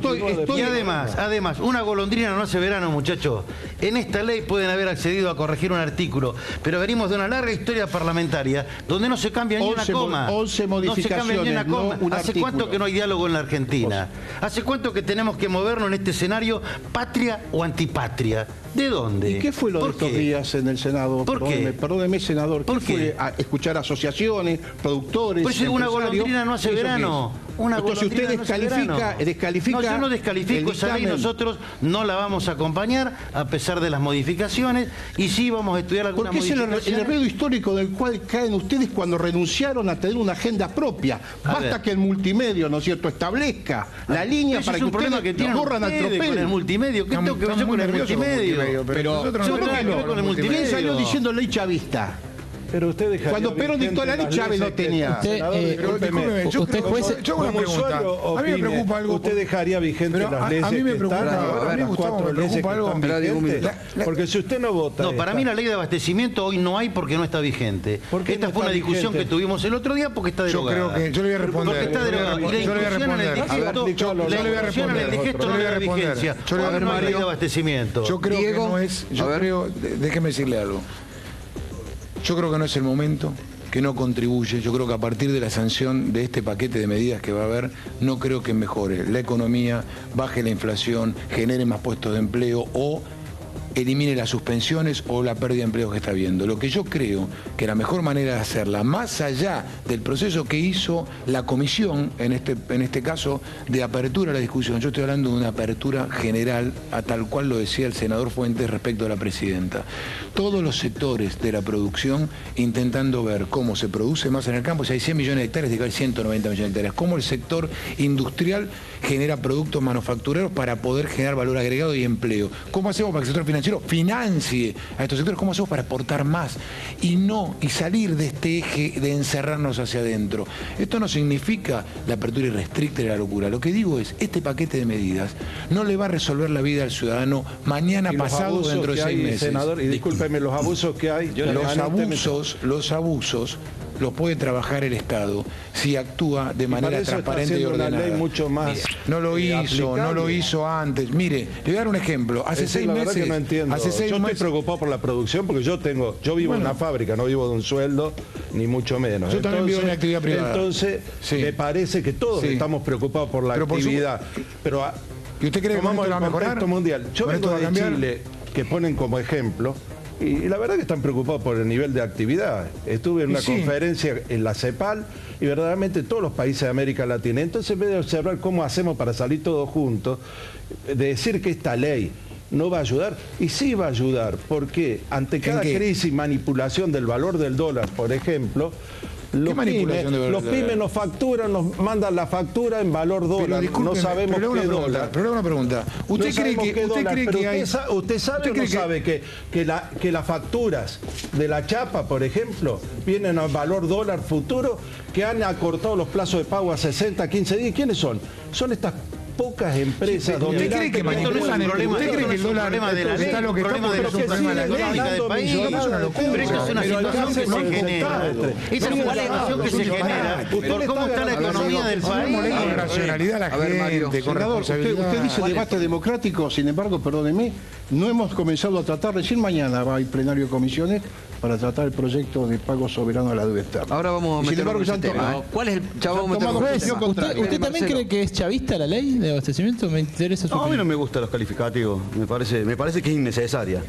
y además, una golondrina no hace verano, muchachos. En esta ley pueden haber accedido a corregir un artículo, pero venimos de una larga historia parlamentaria donde no se cambia ni una coma. 11 modificaciones, no se cambia ni una coma. no un ¿Hace artículo? cuánto que no hay diálogo en la Argentina? ¿Hace cuánto que tenemos que movernos en este escenario patria o antipatria? ¿De dónde? ¿Y qué fue lo de estos días en el Senado? ¿Por qué? Perdóneme, senador. ¿Por qué? Fue a escuchar asociaciones, productores, Pues una empresarios? golondrina no hace verano. Entonces usted descalifica No, yo no descalifico esa ley, nosotros no la vamos a acompañar a pesar de las modificaciones y sí vamos a estudiar algunas modificaciones. Porque es el enredo histórico del cual caen ustedes cuando renunciaron a tener una agenda propia. Basta que el multimedio, ¿no es cierto?, establezca la línea para que ustedes nos borran al tropel. Con el multimedio. ¿Qué tengo que ver con el multimedio? Pero con el multimedio salió diciendo ley chavista. Pero usted dejaría cuando Perón dictó la ley, Chávez no tenía. Usted juez, yo hago una pregunta. A mí me preocupa algo. ¿Usted dejaría vigente las leyes a mí me que preocupa, están? a mí, Gustavo, me preocupa algo. Porque si usted no vota... No, para mí la ley de abastecimiento hoy no hay porque no está vigente. Esta fue una discusión que tuvimos el otro día porque está derogada. Yo creo que... Yo le voy a responder. Porque está derogada. Y la inclusión en el digesto no le da vigencia. Yo le voy a responder. La ley de abastecimiento. Yo creo que no es... Déjeme decirle algo. Yo creo que no es el momento, que no contribuye. Yo creo que a partir de la sanción de este paquete de medidas que va a haber, no creo que mejore la economía, baje la inflación, genere más puestos de empleo o elimine las suspensiones o la pérdida de empleo que está habiendo. Lo que yo creo que la mejor manera de hacerla, más allá del proceso que hizo la comisión, en este caso, de apertura a la discusión, yo estoy hablando de una apertura general, a tal cual lo decía el senador Fuentes respecto a la presidenta. Todos los sectores de la producción intentando ver cómo se produce más en el campo, si hay 100 millones de hectáreas, hay 190 millones de hectáreas, cómo el sector industrial genera productos manufactureros para poder generar valor agregado y empleo. ¿Cómo hacemos para que el sector financiero financie a estos sectores? ¿Cómo hacemos para aportar más y salir de este eje de encerrarnos hacia adentro? Esto no significa la apertura irrestricta y la locura. Lo que digo es, este paquete de medidas no le va a resolver la vida al ciudadano mañana, pasado, dentro de 6 meses. Senador, y discúlpeme, los abusos que hay... Los abusos los puede trabajar el Estado si actúa de manera transparente y ordenada. Una ley mucho más no lo hizo antes. Mire, le voy a dar un ejemplo. Hace 6 meses... Que no entiendo. Yo estoy preocupado por la producción porque yo vivo en una fábrica, no vivo de un sueldo, ni mucho menos. Yo también vivo en una actividad privada. Entonces, me parece que todos estamos preocupados por la actividad. ¿Y usted cree que esto va a mejorar? Mundial. Yo vengo de Chile, que ponen como ejemplo, y la verdad que están preocupados por el nivel de actividad. Estuve en una conferencia en la CEPAL y verdaderamente todos los países de América Latina. Entonces, en vez de observar cómo hacemos para salir todos juntos, de decir que esta ley no va a ayudar, y sí va a ayudar, porque ante cada crisis y manipulación del valor del dólar, por ejemplo, los pymes nos facturan, nos mandan la factura en valor dólar. No sabemos qué dólar. Pero una pregunta. ¿Usted cree que hay... ¿Usted sabe o no sabe que las facturas de la chapa, por ejemplo, vienen a valor dólar futuro, que han acortado los plazos de pago a 60, 15 días? ¿Quiénes son? Son estas pocas empresas. ¿Usted cree que manipulan el problema? ¿Usted cree que el dólar está lo que está porque es un problema de la económica del país? Es una locura. Pero esta es una situación que se genera. Esa es una situación que se genera por cómo está la economía del país. Con racionalidad a la gente, con responsabilidad. Usted dice debate democrático, sin embargo, perdóneme, no hemos comenzado a tratar, recién mañana va a ir plenario de comisiones para tratar el proyecto de pago soberano a la deuda externa. Ahora vamos a meter un tema. ¿Cuál es el... Ya vamos a meter ¿Usted también cree que es chavista la ley de de abastecimiento? Me interesa su No, a mí opinión. no me gustan los calificativos, me parece que es innecesaria.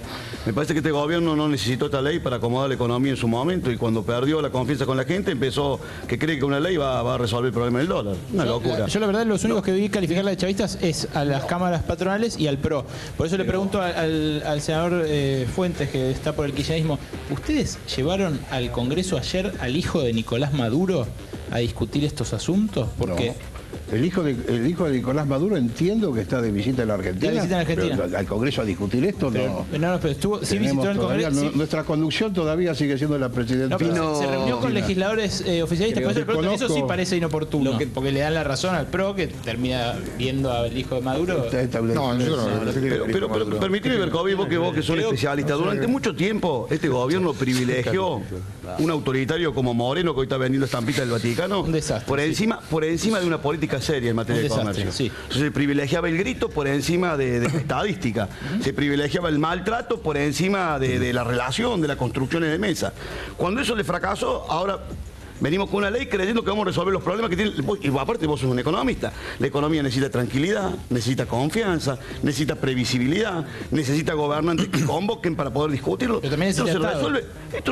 Me parece que este gobierno no necesitó esta ley para acomodar la economía en su momento y cuando perdió la confianza con la gente empezó que cree que una ley va a resolver el problema del dólar. Una locura. Yo la verdad los únicos que vi calificar la de chavistas es a las cámaras patronales y al PRO. Por eso le pregunto al senador Fuentes, que está por el kirchnerismo, ¿ustedes llevaron al Congreso ayer al hijo de Nicolás Maduro a discutir estos asuntos? Porque... No. El hijo de Nicolás Maduro entiendo que está de visita en la Argentina. De visita en Argentina. Pero al Congreso a discutir esto, pero, no. pero estuvo, sí Tenemos visitó el todavía, Congreso. Sí. Nuestra conducción todavía sigue siendo la presidenta. No, pero se reunió con legisladores oficialistas, por eso, desconozco. eso sí parece inoportuno, porque le dan la razón al PRO, que termina viendo al hijo de Maduro. No, Pero permitime, Berkovi, vos que sos especialista. Durante mucho tiempo este gobierno privilegió un autoritario como Moreno, que hoy está vendiendo estampita del Vaticano, Un desastre, por encima de una política seria en materia de comercio. Sí. Entonces, se privilegiaba el grito por encima de la estadística. Se privilegiaba el maltrato por encima de la relación, de las construcciones de mesa. Cuando eso le fracasó, ahora venimos con una ley creyendo que vamos a resolver los problemas que tiene. Y aparte vos sos un economista. La economía necesita tranquilidad, necesita confianza, necesita previsibilidad, necesita gobernantes que convoquen para poder discutirlo. Pero también Esto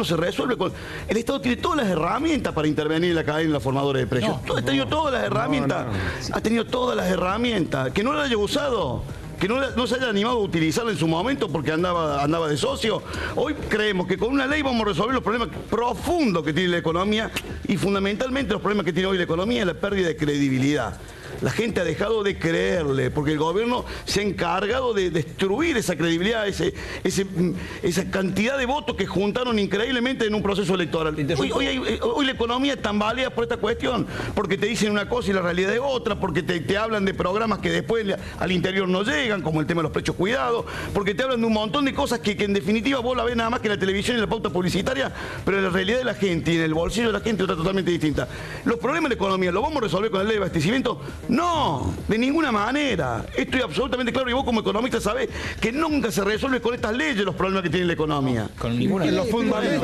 se resuelve con... El Estado tiene todas las herramientas para intervenir en la cadena de la formadora de precios. Ha tenido todas las herramientas. Ha tenido todas las herramientas. Que no las haya usado, que no se haya animado a utilizarlo en su momento porque andaba de socio. Hoy creemos que con una ley vamos a resolver los problemas profundos que tiene la economía y fundamentalmente los problemas que tiene hoy la economía es la pérdida de credibilidad. La gente ha dejado de creerle porque el gobierno se ha encargado de destruir esa credibilidad, esa cantidad de votos que juntaron increíblemente en un proceso electoral. Hoy la economía tambalea por esta cuestión, porque te dicen una cosa y la realidad es otra, porque te hablan de programas que después al interior no llegan, como el tema de los precios cuidados, porque te hablan de un montón de cosas que en definitiva vos la ves nada más que en la televisión y en la pauta publicitaria, pero en la realidad de la gente y en el bolsillo de la gente otra totalmente distinta. Los problemas de la economía, ¿los vamos a resolver con la ley de abastecimiento? No, de ninguna manera. Esto es absolutamente claro y vos como economista sabés que nunca se resuelve con estas leyes los problemas que tiene la economía. Con ninguna ley. Los jugadores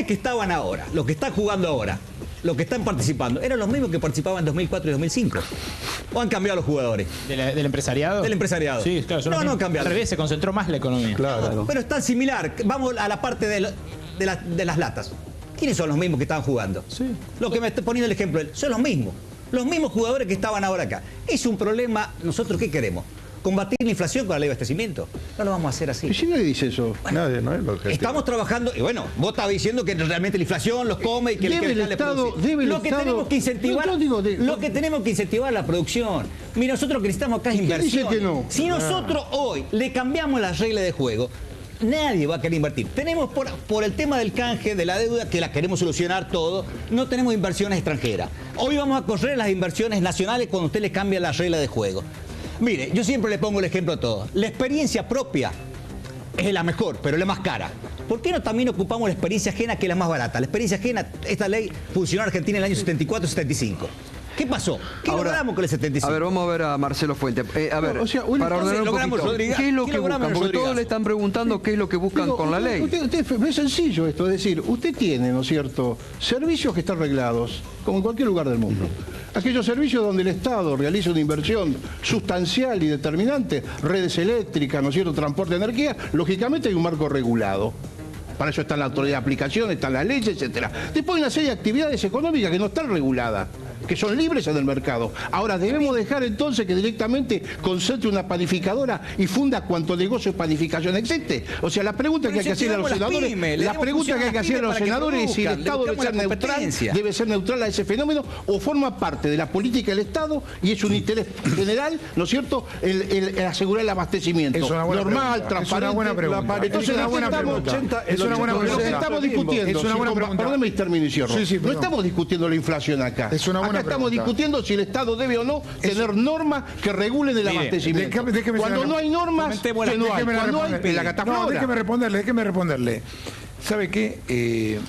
que estaban ahora, los que están jugando ahora, los que están participando, eran los mismos que participaban en 2004 y 2005. ¿O han cambiado los jugadores? ¿Del empresariado? Del empresariado. Sí, claro. No han cambiado. Al revés, se concentró más la economía. Claro. Pero es tan similar. Vamos a la parte de las latas. ¿Quiénes son los mismos que estaban jugando? Sí. Lo que me está poniendo el ejemplo, son los mismos jugadores que estaban ahora acá. Es un problema, ¿nosotros qué queremos? ¿Combatir la inflación con la ley de abastecimiento? No lo vamos a hacer así. ¿Y si nadie dice eso? Bueno, nadie, no es lo que estamos trabajando, y bueno, vos estabas diciendo que realmente la inflación los come y que debe el Estado, debe el lo que Estado, tenemos que incentivar, lo que tenemos que incentivar la producción. Mira, nosotros lo que necesitamos acá es inversión. Dice que no? Si nosotros hoy le cambiamos las reglas de juego, nadie va a querer invertir. Tenemos por el tema del canje, de la deuda, que la queremos solucionar todo, no tenemos inversiones extranjeras. Hoy vamos a correr las inversiones nacionales cuando usted le cambia la regla de juego. Mire, yo siempre le pongo el ejemplo a todos. La experiencia propia es la mejor, pero es la más cara. ¿Por qué no también ocupamos la experiencia ajena, que es la más barata? La experiencia ajena, esta ley funcionó en Argentina en el año 74-75. ¿Qué pasó? ¿Qué logramos con el 75? A ver, vamos a ver a Marcelo Fuente. A ver, para ordenar un poquito, ¿qué es lo que buscan? Porque todos le están preguntando qué es lo que buscan con la ley. Es sencillo esto, es decir, usted tiene, ¿no es cierto?, servicios que están reglados, como en cualquier lugar del mundo. Aquellos servicios donde el Estado realiza una inversión sustancial y determinante, redes eléctricas, ¿no es cierto?, transporte de energía, lógicamente hay un marco regulado. Para eso está la autoridad de aplicación, están las leyes, etcétera. Después hay una serie de actividades económicas que no están reguladas, que son libres en el mercado. Ahora, debemos dejar entonces que directamente concentre una panificadora y funda cuanto negocio de panificación existe. O sea, la pregunta que hay que hacer a los senadores, es si el Estado debe ser neutral a ese fenómeno o forma parte de la política del Estado y es un interés general, ¿no es cierto?, el asegurar el abastecimiento. Es una buena normal, transparente. Es una buena pregunta. Entonces, es una buena pregunta. Es una buena pregunta. Lo que estamos discutiendo, es una buena pregunta. Perdóname y termino y cierro. No estamos discutiendo la inflación acá. Acá estamos discutiendo si el Estado debe o no tener normas que regulen el abastecimiento. Cuando no hay normas, que no hay. Cuando hay, la cataflora. No, déjeme responderle. ¿Sabe qué?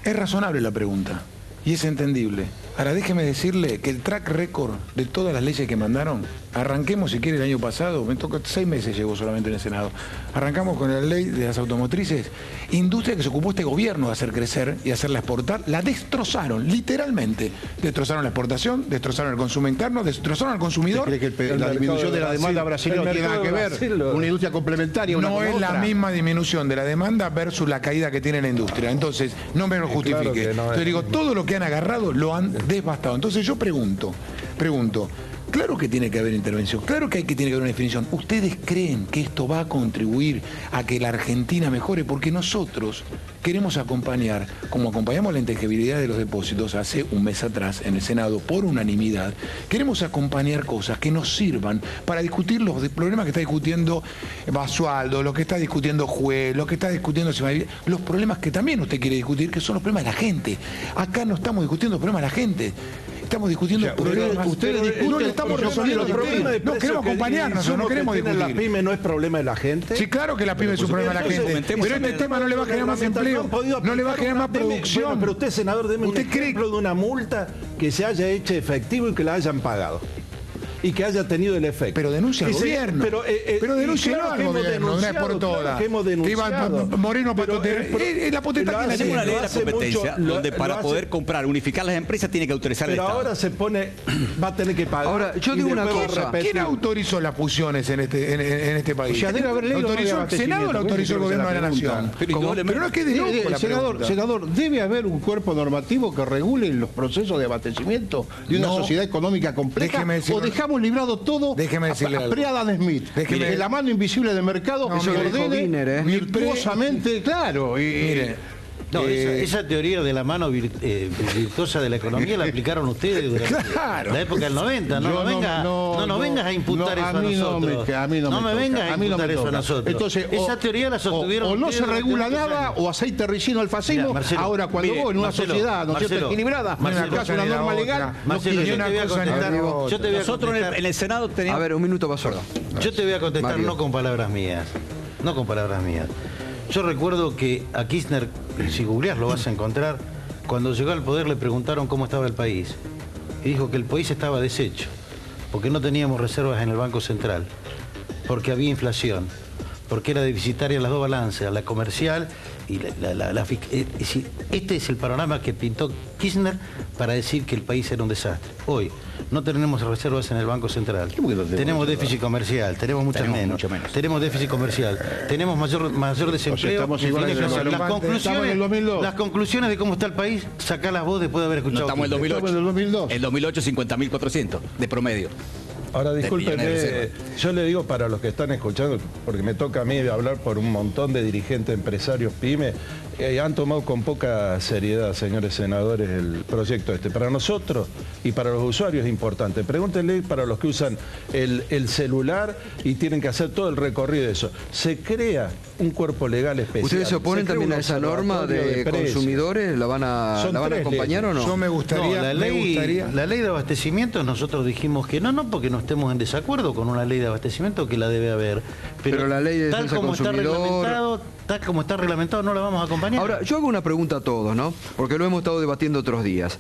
Es razonable la pregunta y es entendible. Ahora déjeme decirle que el track record de todas las leyes que mandaron, arranquemos si quiere el año pasado, me tocó 6 meses llegó solamente en el Senado, arrancamos con la ley de las automotrices, industria que se ocupó este gobierno de hacer crecer y hacerla exportar, la destrozaron, literalmente, destrozaron la exportación, destrozaron el consumo interno, destrozaron al consumidor. ¿Cree que la disminución de la demanda brasileña no tiene nada que ver? Una industria complementaria, una no con es otra. la misma disminución de la demanda versus la caída que tiene la industria. Entonces, no me lo justifique. Claro que no, Entonces digo, todo lo que han agarrado lo han devastado. Entonces yo pregunto, claro que tiene que haber intervención, claro que tiene que haber una definición. ¿Ustedes creen que esto va a contribuir a que la Argentina mejore? Porque nosotros queremos acompañar, como acompañamos la intangibilidad de los depósitos hace un mes atrás en el Senado por unanimidad, queremos acompañar cosas que nos sirvan para discutir los problemas que está discutiendo Basualdo, lo que está discutiendo Juez, lo que está discutiendo los problemas que también usted quiere discutir, que son los problemas de la gente. Acá no estamos discutiendo los problemas de la gente. Estamos discutiendo problemas. Ustedes discuten, no le estamos resolviendo los problemas. No queremos acompañarnos, no queremos discutir. ¿La pyme no es problema de la gente? Sí, claro que la pyme es un problema de la gente. Pero este tema no le va a generar más empleo, no le va a generar más producción. Bueno, pero usted, senador, deme un ejemplo de una multa que se haya hecho efectivo y que la hayan pagado. Y que haya tenido el efecto. Pero denuncia al gobierno. Pero denuncia al gobierno, una vez por todas. Que hemos denunciado. Moreno Patotero. La potestad que una ley de la competencia donde para poder comprar, unificar las empresas tiene que autorizar el Estado. Pero ahora se pone, va a tener que pagar. Ahora, yo digo una cosa. ¿Quién autorizó las fusiones en este país? Ya debe haber leído. ¿El Senado lo autorizó el gobierno de la Nación? Pero no es que de loco la pregunta. Senador, debe haber un cuerpo normativo que regule los procesos de abastecimiento de una sociedad económica compleja. ¿O dejamos librado todo a Adam Smith? De la mano invisible del mercado que se ordene virtuosamente, claro. No, esa teoría de la mano virtuosa de la economía la aplicaron ustedes durante la época del 90. No nos vengas a imputar eso a nosotros. No me vengas a imputar eso a nosotros. Entonces, esa teoría la sostuvieron o no se regula nada, o aceite ricino al fascismo. Ahora, cuando vos en una sociedad, ¿no es cierto?, equilibrada, en acaso una norma legal, Marcelo, yo te voy a contestar. Nosotros en el Senado teníamos... A ver, un minuto pasó. Yo te voy a contestar no con palabras mías. No con palabras mías. Yo recuerdo que a Kirchner, si googleás lo vas a encontrar, cuando llegó al poder le preguntaron cómo estaba el país. Y dijo que el país estaba deshecho, porque no teníamos reservas en el Banco Central, porque había inflación, porque era deficitaria las dos balanzas, la comercial y la fiscal. Este es el panorama que pintó Kirchner para decir que el país era un desastre. Hoy no tenemos reservas en el Banco Central. Tenemos déficit comercial, tenemos mucho menos. Tenemos déficit comercial, tenemos mayor desempleo. Las conclusiones de cómo está el país, sacalas vos después de haber escuchado. No, estamos en el 2008. El 2008 50.400 de promedio. Ahora, discúlpenme, yo le digo para los que están escuchando, porque me toca a mí hablar por un montón de dirigentes empresarios pyme, han tomado con poca seriedad, señores senadores, el proyecto este. Para nosotros y para los usuarios es importante. Pregúntenle para los que usan el celular y tienen que hacer todo el recorrido de eso. Se crea un cuerpo legal especial. ¿Ustedes se oponen también a esa norma de consumidores? ¿La van a acompañar o no? Yo me gustaría... la ley de abastecimiento nosotros dijimos que no porque no estemos en desacuerdo con una ley de abastecimiento, que la debe haber. Pero la ley de tal como está reglamentado no la vamos a acompañar. Ahora, yo hago una pregunta a todos, ¿no? Porque lo hemos estado debatiendo otros días.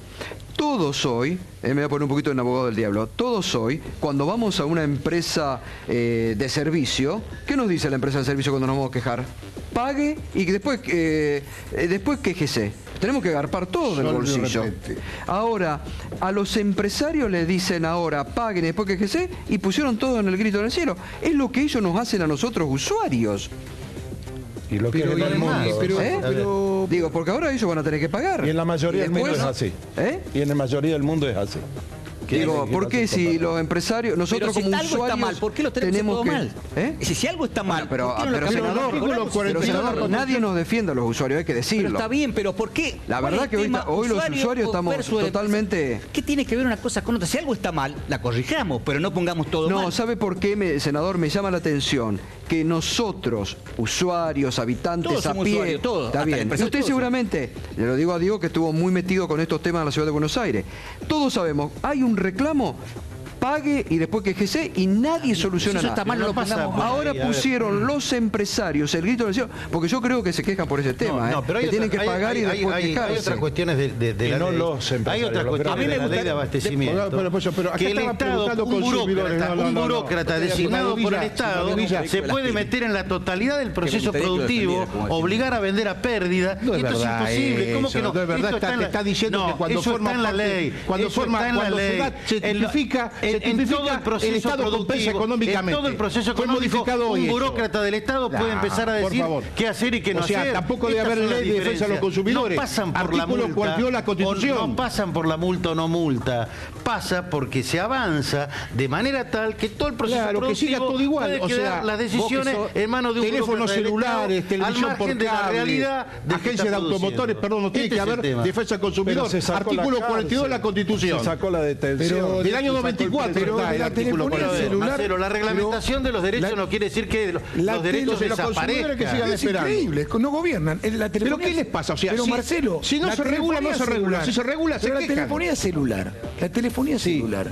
Todos hoy, me voy a poner un poquito en abogado del diablo, todos hoy, cuando vamos a una empresa de servicio, ¿qué nos dice la empresa de servicio cuando nos vamos a quejar? Pague y después quéjese. Tenemos que agarpar todo del bolsillo. Ahora, a los empresarios les dicen ahora, paguen y después quéjese, y pusieron todo en el grito en el cielo. Es lo que ellos nos hacen a nosotros usuarios. Y lo que en el mundo. Digo, porque ahora ellos van a tener que pagar. Y en la mayoría del mundo es así. Y en la mayoría del mundo es así. Digo, ¿por qué si los empresarios, nosotros como usuarios, algo está mal, ¿por qué lo tenemos todo mal? Si algo está mal, pero senador, nadie nos defiende a los usuarios, hay que decirlo. Pero está bien, pero ¿por qué? La verdad que hoy los usuarios estamos totalmente... ¿Qué tiene que ver una cosa con otra? Si algo está mal, la corrijamos, pero no pongamos todo mal. No, ¿sabe por qué, senador? Me llama la atención que nosotros, usuarios, habitantes a pie... Está bien. Y usted seguramente, le lo digo a Diego que estuvo muy metido con estos temas en la ciudad de Buenos Aires, todos sabemos, hay un reclamo pague y después quejese y nadie soluciona eso nada. está mal, no lo pongamos. Ahora pusieron los empresarios el grito del cielo, porque yo creo que se quejan por ese tema, pero que tienen que pagar y después quejarse. Hay otras cuestiones de la no ley. los empresarios. Hay otras cuestiones de la ley de abastecimiento. Pero acá que el Estado, un burócrata designado por el Estado se puede meter en la totalidad del proceso productivo, obligar a vender a pérdida. No es esto verdad, es imposible. ¿Cómo que no? No es verdad, Esto te está diciendo que cuando eso forma está en la parte, ley. cuando Eso está en la ley. se tipifica en todo el proceso el Estado compensa productivo, económicamente. en todo el proceso Fue económico, modificado hoy un eso. burócrata del Estado puede empezar a decir qué hacer y qué no hacer. O sea, tampoco debe haber ley de defensa de los consumidores. No pasan por la Artículo multa. 42 de la Constitución. No pasan por la multa o no multa. Pasa porque se avanza de manera tal que todo el proceso Claro, que siga productivo todo igual. puede O sea, quedar las decisiones vos que en manos de un teléfonos burócrata del celulares, Estado, televisión al por margen de la cable, realidad de agencias de automotores, perdón, no tiene que haber defensa del consumidor. Artículo 42 de la Constitución. Se sacó la detención. Del año 94 está el artículo 42. Marcelo, la reglamentación de los derechos no quiere decir que los derechos desaparezcan. Que sigan Es esperando. increíble, no gobiernan. La ¿Pero telefonía- qué les pasa? O sea, pero Marcelo, si no la se regula, no se telefonía regula. celular. Si se regula, se Pero la quejan. telefonía celular. La telefonía celular.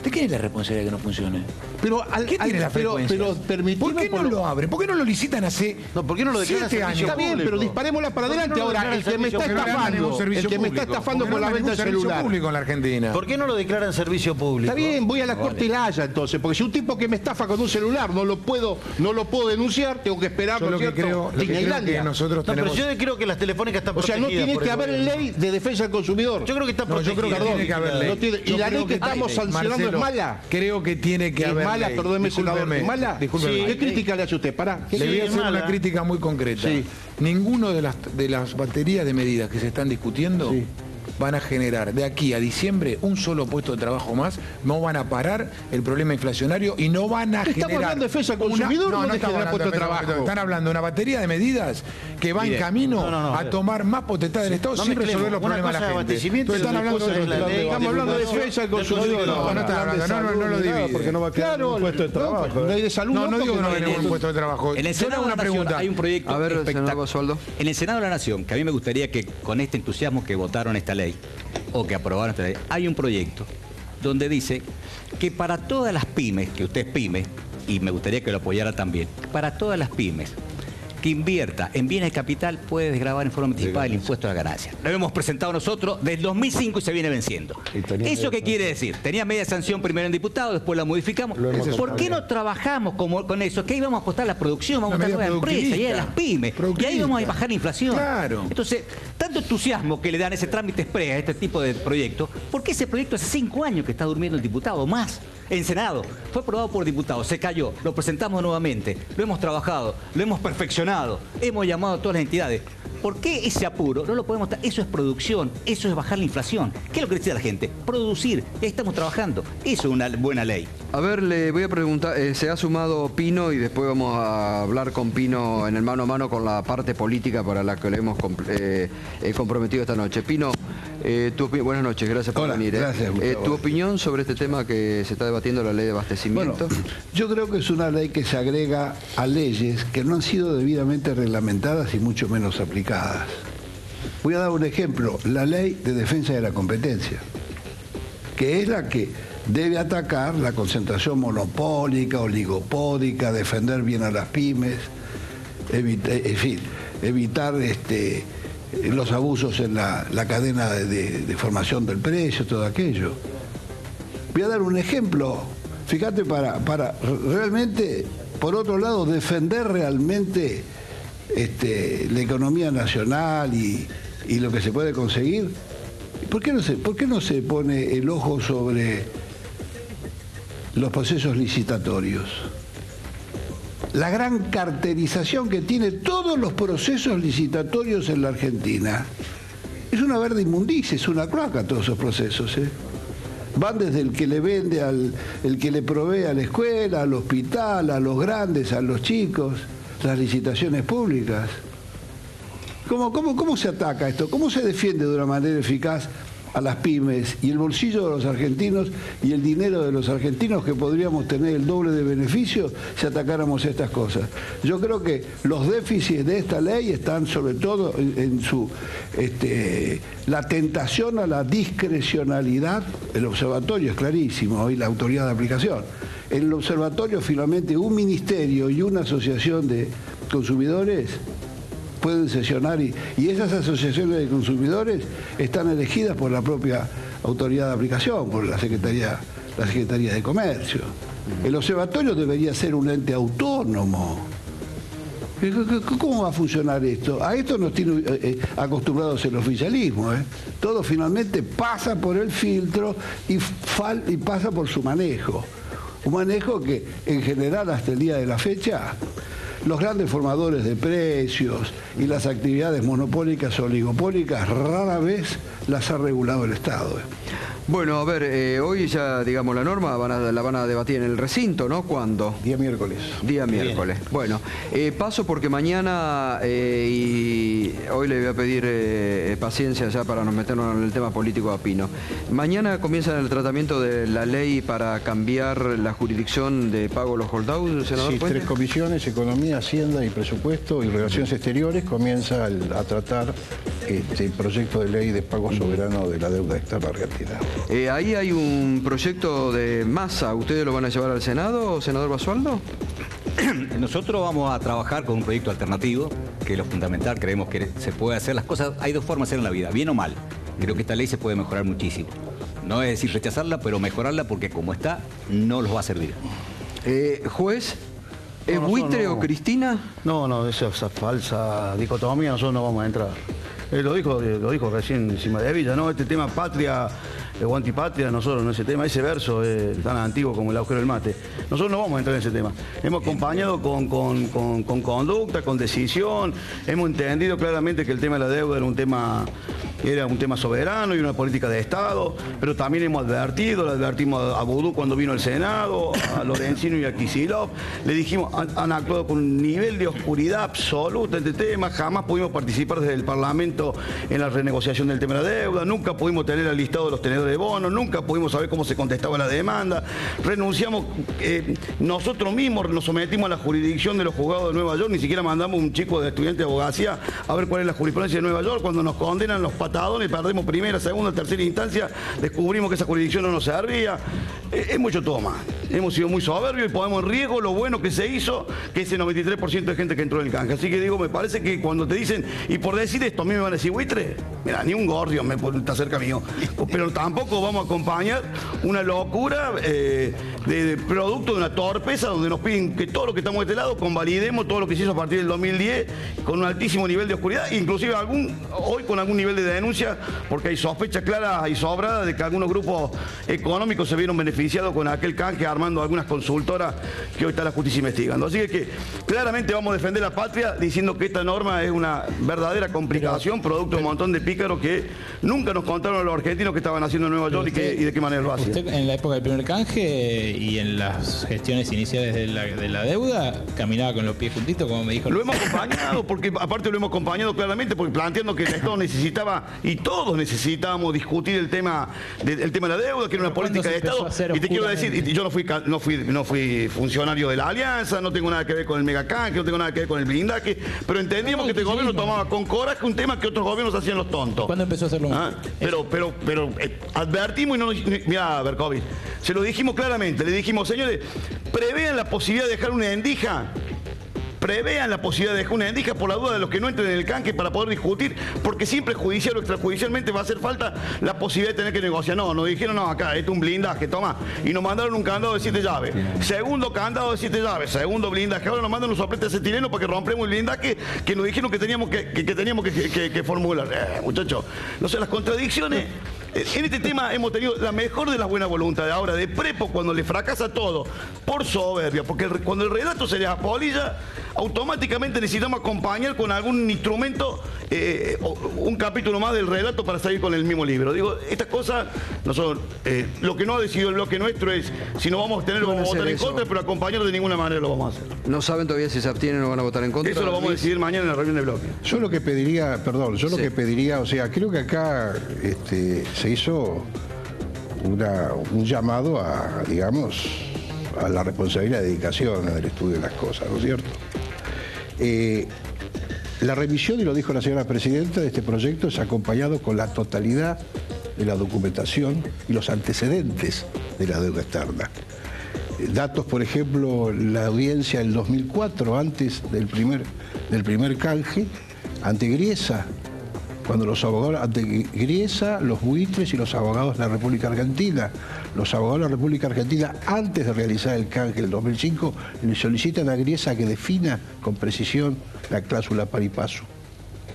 ¿De quién es la responsabilidad que no funcione? Pero ¿Qué tiene la frecuencia? pero permitimos ¿Por qué no lo abren? ¿Por qué no lo licitan hace No, ¿por qué no lo declaran 7 servicio años? Está bien, público? pero disparémosla para ¿Por qué adelante. no lo Ahora, el que me está declaran estafando, el que me está estafando con la venta del celular. público en la Argentina. ¿Por qué no lo declaran servicio público? Está bien, voy a la corte y la haya entonces, porque si un tipo que me estafa con un celular no lo puedo denunciar, tengo que esperar, Yo ¿no lo es que cierto? creo, que nosotros No, pero tenemos... yo creo que las telefónicas están O sea, protegidas. no tiene por que el haber gobierno. ley de defensa del consumidor. Yo creo que está No, yo protegida. creo que tiene que haber ley. No tiene- y Yo la creo ley que estamos sancionando Marcelo, es mala. Creo que tiene que Es haber mala, ley. perdóneme, senador, ¿es mala? Discúlpeme. ¿Qué crítica le hace usted? Pará. Le voy a es hacer mala. una crítica muy concreta. Sí. Ninguno de las baterías de medidas que se están discutiendo van a generar de aquí a diciembre un solo puesto de trabajo más, no van a parar el problema inflacionario y no van a ¿Estamos generar... hablando de defensa del consumidor o no de estamos generar hablando puestos de defensa del trabajo? consumidor. Están hablando de una batería de medidas que va en camino a tomar más potestad del Estado No sin mezclemos. resolver los Una problemas de cosa la es gente. abastecimiento Entonces y están otra hablando cosa de es la ley. Estamos hablando de defensa del consumidor. No está hablando, no lo divide. Porque no va a quedar Claro, un puesto de trabajo. ley de salud. No digo que no porque hay ningún puesto de trabajo. En el Solo Senado de una la Nación pregunta. hay un proyecto A ver, senador espectacular. Basualdo. En el Senado de la Nación, que a mí me gustaría que con este entusiasmo que votaron esta ley, o que aprobaron esta ley, hay un proyecto donde dice que para todas las pymes, que usted es pyme, y me gustaría que lo apoyara también, para todas las pymes que invierta en bienes de capital puede desgravar en forma anticipada el impuesto a la ganancia. Lo hemos presentado nosotros desde 2005 y se viene venciendo. ¿Eso qué quiere decir? Tenía media sanción primero en diputado, después la modificamos. ¿Por qué no trabajamos con eso? Que ahí vamos a apostar a la producción, vamos a apostar a la empresa y a las pymes. Y ahí vamos a bajar la inflación. Claro. Entonces, tanto entusiasmo que le dan ese trámite express a este tipo de proyectos, porque ese proyecto hace 5 años que está durmiendo el diputado, más, en Senado. Fue aprobado por diputados, se cayó, lo presentamos nuevamente, lo hemos trabajado, lo hemos perfeccionado, hemos llamado a todas las entidades. ¿Por qué ese apuro? No lo podemos... Eso es producción, eso es bajar la inflación. ¿Qué es lo que decía la gente? Producir, y ahí estamos trabajando. Eso es una buena ley. A ver, le voy a preguntar, se ha sumado Pino y después vamos a hablar con Pino en el mano a mano con la parte política para la que le hemos comprometido esta noche. Pino, buenas noches, gracias por venir. Gracias, Gustavo. ¿Tu opinión sobre este tema que se está debatiendo, la ley de abastecimiento? Bueno, yo creo que es una ley que se agrega a leyes que no han sido debidamente reglamentadas y mucho menos aplicadas. Voy a dar un ejemplo, la ley de defensa de la competencia, que es la que debe atacar la concentración monopólica, oligopólica, defender bien a las pymes, evitar los abusos en la cadena de formación del precio, todo aquello. Voy a dar un ejemplo, fíjate, para realmente, por otro lado, defender realmente la economía nacional y lo que se puede conseguir. ¿Por qué no se pone el ojo sobre los procesos licitatorios? La gran carterización que tiene todos los procesos licitatorios en la Argentina es una verde inmundicia, es una cloaca todos esos procesos. Van desde el que le vende el que le provee a la escuela, al hospital, a los grandes, a los chicos, las licitaciones públicas. ¿Cómo se ataca esto? ¿Cómo se defiende de una manera eficaz a las pymes y el bolsillo de los argentinos y el dinero de los argentinos, que podríamos tener el doble de beneficios si atacáramos estas cosas. Yo creo que los déficits de esta ley están sobre todo en su la tentación a la discrecionalidad. El observatorio es clarísimo, hoy la autoridad de aplicación. En el observatorio finalmente un ministerio y una asociación de consumidores pueden sesionar y esas asociaciones de consumidores están elegidas por la propia autoridad de aplicación, por la Secretaría de Comercio. El observatorio debería ser un ente autónomo. ¿Cómo va a funcionar esto? A esto nos tiene acostumbrados el oficialismo. Todo finalmente pasa por el filtro y pasa por su manejo. Un manejo que en general hasta el día de la fecha los grandes formadores de precios y las actividades monopólicas o oligopólicas rara vez las ha regulado el Estado. Bueno, a ver, hoy ya, digamos, la norma la van a debatir en el recinto, ¿no? ¿Cuándo? Día miércoles. Día miércoles. Bueno, paso porque mañana, y hoy le voy a pedir paciencia ya para no meternos en el tema político a Pino. Mañana comienza el tratamiento de la ley para cambiar la jurisdicción de pago de los holdouts, senador. Sí, Puente. 3 comisiones, Economía, Hacienda y Presupuesto y Relaciones Exteriores, comienza a tratar el proyecto de ley de pago soberano de la deuda externa argentina. Ahí hay un proyecto de masa. ¿Ustedes lo van a llevar al Senado, senador Basualdo? Nosotros vamos a trabajar con un proyecto alternativo, que es lo fundamental. Creemos que se puede hacer las cosas. Hay dos formas de hacer en la vida, bien o mal. Creo que esta ley se puede mejorar muchísimo. No es decir rechazarla, pero mejorarla, porque como está, no los va a servir. Juez, ¿es buitre o Cristina? No, esa falsa dicotomía nosotros no vamos a entrar. Lo dijo recién encima de Villa, ¿no? Este tema patria o antipatria, nosotros no ese tema, ese verso es tan antiguo como el agujero del mate. Nosotros no vamos a entrar en ese tema. Hemos acompañado con conducta, con decisión, hemos entendido claramente que el tema de la deuda era un tema soberano y una política de Estado, pero también hemos advertido, le advertimos a Boudou cuando vino al Senado, a Lorenzino y a Kicillof, le dijimos, han actuado con un nivel de oscuridad absoluta en este tema, jamás pudimos participar desde el Parlamento en la renegociación del tema de la deuda, nunca pudimos tener el listado de los tenedores de bonos, nunca pudimos saber cómo se contestaba la demanda, renunciamos, nosotros mismos nos sometimos a la jurisdicción de los juzgados de Nueva York, ni siquiera mandamos un chico de estudiante de abogacía a ver cuál es la jurisprudencia de Nueva York, cuando nos condenan los patadones, perdemos primera, segunda, tercera instancia, descubrimos que esa jurisdicción no nos servía, hemos hecho todo mal, hemos sido muy soberbios y ponemos en riesgo lo bueno que se hizo, que ese 93% de gente que entró en el canje. Así que digo, me parece que cuando te dicen, y por decir esto, a mí me van a decir buitre, mira, ni un gordio me está cerca mío, pero tampoco vamos a acompañar una locura de producto de una torpeza donde nos piden que todo lo que estamos de este lado convalidemos todo lo que se hizo a partir del 2010 con un altísimo nivel de oscuridad, inclusive hoy con algún nivel de denuncia, porque hay sospechas claras y sobradas de que algunos grupos económicos se vieron beneficiados con aquel canje armando algunas consultoras que hoy está la justicia investigando. Así que claramente vamos a defender la patria diciendo que esta norma es una verdadera complicación, producto de un montón de pícaros que nunca nos contaron a los argentinos que estaban haciendo en Nueva York y de qué manera lo hacían. Usted en la época del primer canje y en las gestiones iniciales de la deuda caminaba con los pies juntitos, como me dijo. Lo hemos acompañado, porque aparte lo hemos acompañado claramente, porque planteando que el Estado necesitaba, y todos necesitábamos discutir el tema de la deuda, que era una política de Estado. Y te quiero decir, yo no fui funcionario de la Alianza, no tengo nada que ver con el megacanje, no tengo nada que ver con el blindaje, pero entendíamos que este gobierno tomaba con coraje un tema que otros gobiernos hacían los tontos. ¿Cuándo empezó a hacerlo? Pero advertimos y no nos... Mirá, Berkovich, se lo dijimos claramente, le dijimos, señores, prevean la posibilidad de dejar una endija. Prevean la posibilidad de dejar una endija por la duda de los que no entren en el canje para poder discutir, porque siempre judicial o extrajudicialmente va a hacer falta la posibilidad de tener que negociar. No, nos dijeron, no, acá, esto es un blindaje, toma. Y nos mandaron un candado de 7 llaves. Segundo candado de 7 llaves, segundo blindaje. Ahora nos mandan un soplete acetileno para que rompemos el blindaje que nos dijeron que teníamos que formular. Muchachos, no sé, las contradicciones... En este tema hemos tenido la mejor de las buenas voluntades. Ahora, de Prepo, cuando le fracasa todo, por soberbia, porque cuando el relato se les apolilla, automáticamente necesitamos acompañar con algún instrumento un capítulo más del relato para salir con el mismo libro. Digo, estas cosas no son... lo que no ha decidido el bloque nuestro es si no vamos a tener, vamos a votar en contra, pero acompañar de ninguna manera lo vamos a hacer. ¿No saben todavía si se abstienen o van a votar en contra? Eso lo vamos a decidir mañana en la reunión de bloque. Yo lo que pediría, lo que pediría, o sea, creo que acá se hizo un llamado a, digamos, a la responsabilidad y dedicación en el estudio de las cosas, ¿no es cierto? La revisión, y lo dijo la señora presidenta, de este proyecto es acompañado con la totalidad de la documentación y los antecedentes de la deuda externa. Datos, por ejemplo, la audiencia del 2004, antes del primer canje, ante Griesa, cuando los abogados, ante Griesa, los buitres y los abogados de la República Argentina. Los abogados de la República Argentina, antes de realizar el canje del 2005, le solicitan a Griesa que defina con precisión la cláusula pari passu,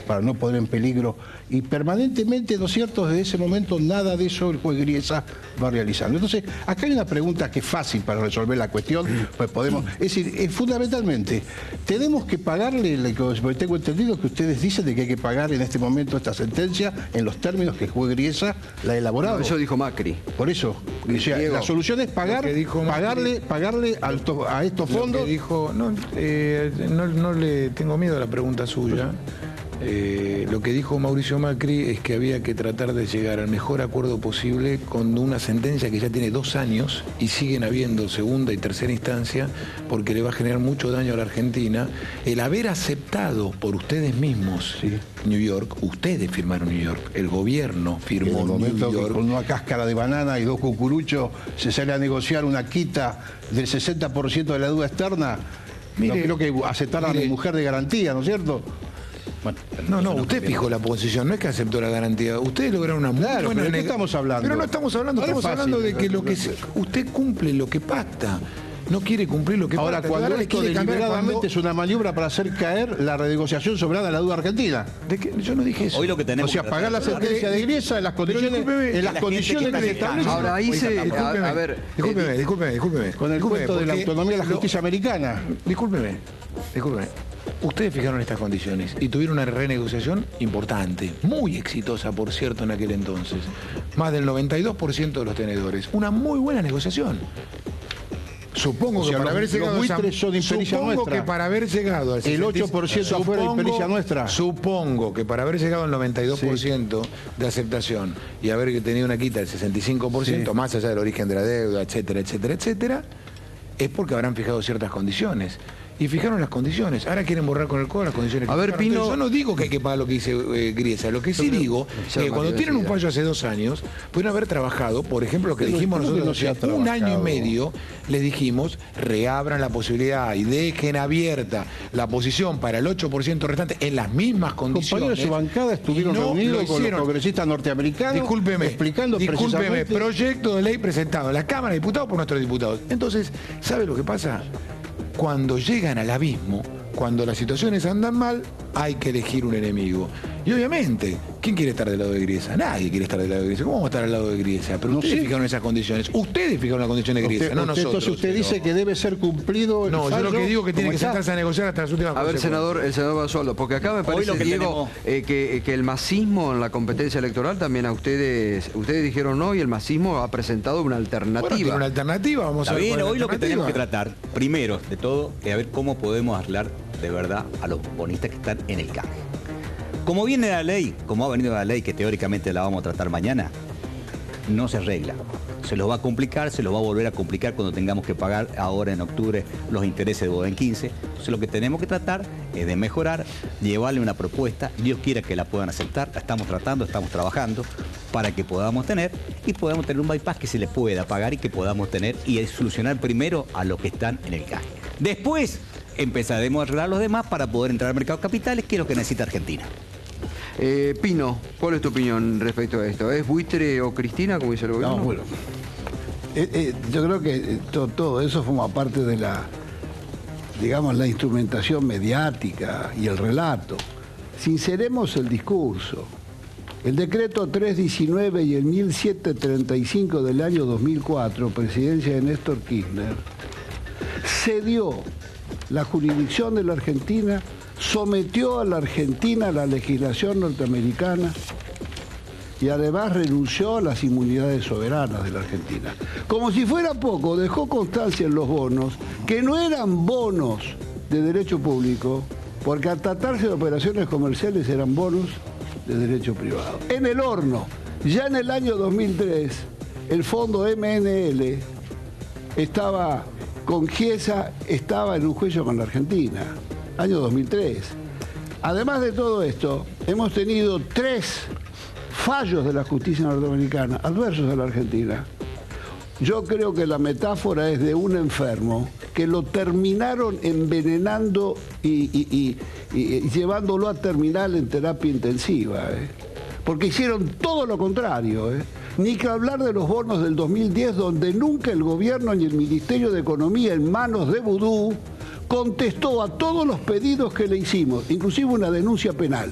para no poner en peligro, y permanentemente, ¿no es cierto?, desde ese momento nada de eso el juez Griesa va realizando. Entonces, acá hay una pregunta que es fácil para resolver la cuestión, pues podemos, es decir, fundamentalmente, tenemos que pagarle, porque tengo entendido que ustedes dicen de que hay que pagar en este momento esta sentencia en los términos que el juez Griesa la ha elaborado. No, eso dijo Macri. Por eso, o sea, la solución es pagarle a estos fondos. Lo que dijo, no le tengo miedo a la pregunta suya. Lo que dijo Mauricio Macri es que había que tratar de llegar al mejor acuerdo posible con una sentencia que ya tiene 2 años y siguen habiendo segunda y tercera instancia, porque le va a generar mucho daño a la Argentina el haber aceptado por ustedes mismos New York. Ustedes firmaron New York, el gobierno firmó en el momento New York. Que con una cáscara de banana y 2 cucuruchos se sale a negociar una quita del 60% de la deuda externa. No creo que aceptar a mi mujer de garantía, ¿no es cierto? Bueno, no, usted fijó la posición, no es que aceptó la garantía. Ustedes lograron una muy buena... ¿Pero de qué estamos hablando? Pero no estamos hablando, estamos hablando de que usted cumple lo que pacta. No quiere cumplir lo que ahora, pacta. cuando esto deliberadamente es una maniobra para hacer caer la renegociación soberana de la deuda argentina. Yo no dije eso. Hoy lo que tenemos, o sea, pagar la sentencia de Griesa en las condiciones que se establecen. Ahora ahí se... A ver... Discúlpeme. Con el cuento de la autonomía de la justicia americana. Discúlpeme. Ustedes fijaron estas condiciones y tuvieron una renegociación importante, muy exitosa, por cierto, en aquel entonces. Más del 92% de los tenedores. Una muy buena negociación. Supongo que para haber llegado al 65%, el 8% fuera impericia nuestra. Supongo que para haber llegado al 92% de aceptación y haber tenido una quita del 65%, más allá del origen de la deuda, etcétera, es porque habrán fijado ciertas condiciones. Y fijaron las condiciones. Ahora quieren borrar con el codo las condiciones. A ver, Pino... Entonces, yo no digo que hay que pagar lo que dice Griesa. Lo que sí digo es que cuando tienen un fallo hace 2 años, pueden haber trabajado, por ejemplo, lo que dijimos nosotros hace 1 año y medio, les dijimos, reabran la posibilidad y dejen abierta la posición para el 8% restante en las mismas condiciones. Compañeros de su bancada estuvieron reunidos con los congresistas norteamericanos explicando precisamente... proyecto de ley presentado en la Cámara de Diputados por nuestros diputados. Entonces, ¿sabe lo que pasa? Cuando llegan al abismo, cuando las situaciones andan mal, hay que elegir un enemigo. Y obviamente, ¿quién quiere estar del lado de Griesa? Nadie quiere estar del lado de Griesa. ¿Cómo vamos a estar al lado de Griesa? Pero ustedes fijaron esas condiciones. Ustedes fijaron las condiciones de Griesa, no nosotros. Entonces usted dice que debe ser cumplido el fallo. No, yo lo que digo es que tiene que sentarse a negociar hasta las últimas consecuencias. A ver, el senador Basualdo, porque acá me parece, Diego, que el masismo en la competencia electoral también a ustedes dijeron no y el masismo ha presentado una alternativa. Bueno, tiene una alternativa, vamos a ver. Bien, hoy lo que tenemos que tratar, primero de todo, es a ver cómo podemos arreglar de verdad a los bonistas que están en el canje. Como viene la ley, como ha venido la ley, que teóricamente la vamos a tratar mañana, no se arregla. Se los va a complicar, se los va a volver a complicar cuando tengamos que pagar ahora en octubre los intereses de Boden 15. Entonces lo que tenemos que tratar es de mejorar, llevarle una propuesta, Dios quiera que la puedan aceptar, la estamos tratando, estamos trabajando para que podamos tener un bypass que se le pueda pagar y que podamos tener y solucionar primero a los que están en el canje. Después empezaremos a arreglar los demás para poder entrar al mercado de capitales, que es lo que necesita Argentina. Pino, ¿cuál es tu opinión respecto a esto? ¿Es buitre o Cristina, como dice el gobierno? No, bueno. Yo creo que todo eso forma parte de la, digamos, la instrumentación mediática y el relato. Sinceremos el discurso. El decreto 319 y el 1735 del año 2004, presidencia de Néstor Kirchner, cedió la jurisdicción de la Argentina, sometió a la Argentina a la legislación norteamericana y además renunció a las inmunidades soberanas de la Argentina. Como si fuera poco, dejó constancia en los bonos que no eran bonos de derecho público, porque al tratarse de operaciones comerciales eran bonos de derecho privado. En el horno, ya en el año 2003, el fondo MNL estaba con Chiesa, estaba en un juicio con la Argentina, año 2003. Además de todo esto, hemos tenido 3 fallos de la justicia norteamericana adversos a la Argentina. Yo creo que la metáfora es de un enfermo que lo terminaron envenenando y llevándolo a terminal en terapia intensiva, porque hicieron todo lo contrario. Ni que hablar de los bonos del 2010, donde nunca el gobierno ni el Ministerio de Economía, en manos de Vudú, contestó a todos los pedidos que le hicimos, inclusive una denuncia penal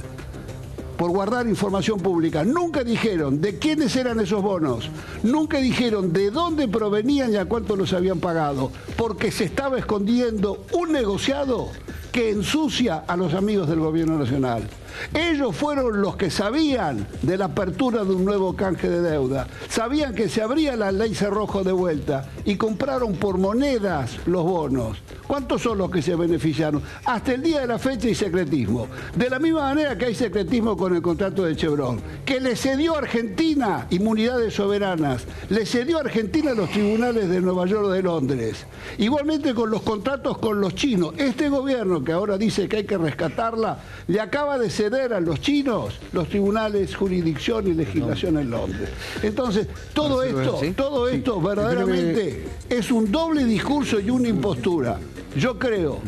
por guardar información pública. Nunca dijeron de quiénes eran esos bonos, nunca dijeron de dónde provenían y a cuánto los habían pagado, porque se estaba escondiendo un negociado que ensucia a los amigos del gobierno nacional. Ellos fueron los que sabían de la apertura de un nuevo canje de deuda, sabían que se abría la ley Cerrojo de vuelta y compraron por monedas los bonos. ¿Cuántos son los que se beneficiaron? Hasta el día de la fecha hay secretismo. De la misma manera que hay secretismo con el contrato de Chevron, que le cedió a Argentina inmunidades soberanas, le cedió a Argentina los tribunales de Nueva York o de Londres. Igualmente con los contratos con los chinos. Este gobierno que ahora dice que hay que rescatarla, le acaba de ceder a los chinos los tribunales, jurisdicción y legislación en Londres. Entonces, todo esto verdaderamente es un doble discurso y una impostura. Yo creo,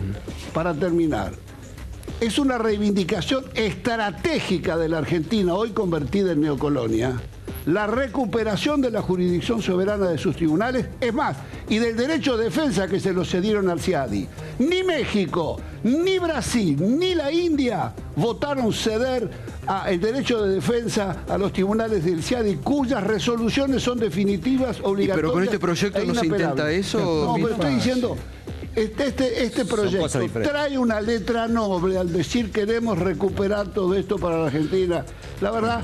para terminar, es una reivindicación estratégica de la Argentina, hoy convertida en neocolonia, la recuperación de la jurisdicción soberana de sus tribunales, es más, y del derecho de defensa que se lo cedieron al CIADI. Ni México, ni Brasil, ni la India votaron ceder el derecho de defensa a los tribunales del CIADI, cuyas resoluciones son definitivas, obligatorias. ¿Pero con este proyecto no se intenta eso? No, pero estoy diciendo... Este proyecto trae una letra noble al decir queremos recuperar todo esto para la Argentina. La verdad,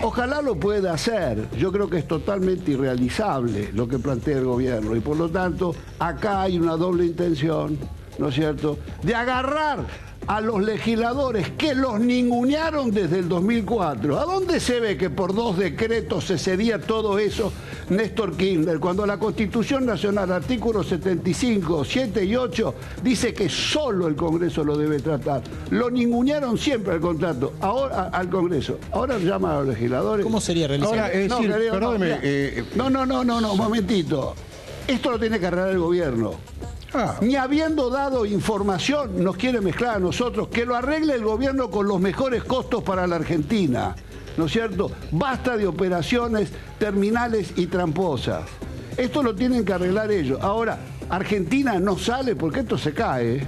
ojalá lo pueda hacer. Yo creo que es totalmente irrealizable lo que plantea el gobierno y por lo tanto acá hay una doble intención, ¿no es cierto?, de agarrar a los legisladores que los ningunearon desde el 2004. ¿A dónde se ve que por 2 decretos se cedía todo eso, Néstor Kirchner, cuando la Constitución Nacional, artículos 75, 7 y 8, dice que solo el Congreso lo debe tratar? Lo ningunearon siempre al contrato, ahora al Congreso. Ahora llaman a los legisladores. ¿Cómo sería realizar? Ahora, es decir, perdóneme. No, un momentito. Esto lo tiene que arreglar el gobierno. Ni habiendo dado información, nos quiere mezclar a nosotros, que lo arregle el gobierno con los mejores costos para la Argentina, ¿no es cierto? Basta de operaciones terminales y tramposas. Esto lo tienen que arreglar ellos. Ahora, Argentina no sale porque esto se cae.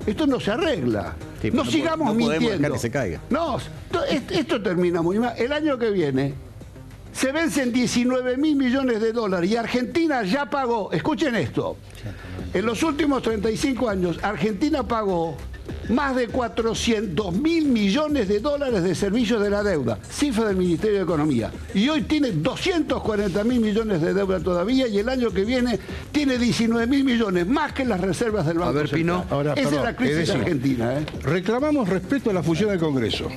Esto no se arregla. Sí, no sigamos mintiendo. Dejar que se caiga. No, esto termina muy mal. El año que viene se vencen 19.000 millones de dólares y Argentina ya pagó, escuchen esto, en los últimos 35 años Argentina pagó más de 400.000 millones de dólares de servicios de la deuda, cifra del Ministerio de Economía, y hoy tiene 240.000 millones de deuda todavía y el año que viene tiene 19.000 millones, más que las reservas del Banco Central. Pino. Ahora, esa es la crisis de Argentina. Reclamamos respeto a la función del Congreso.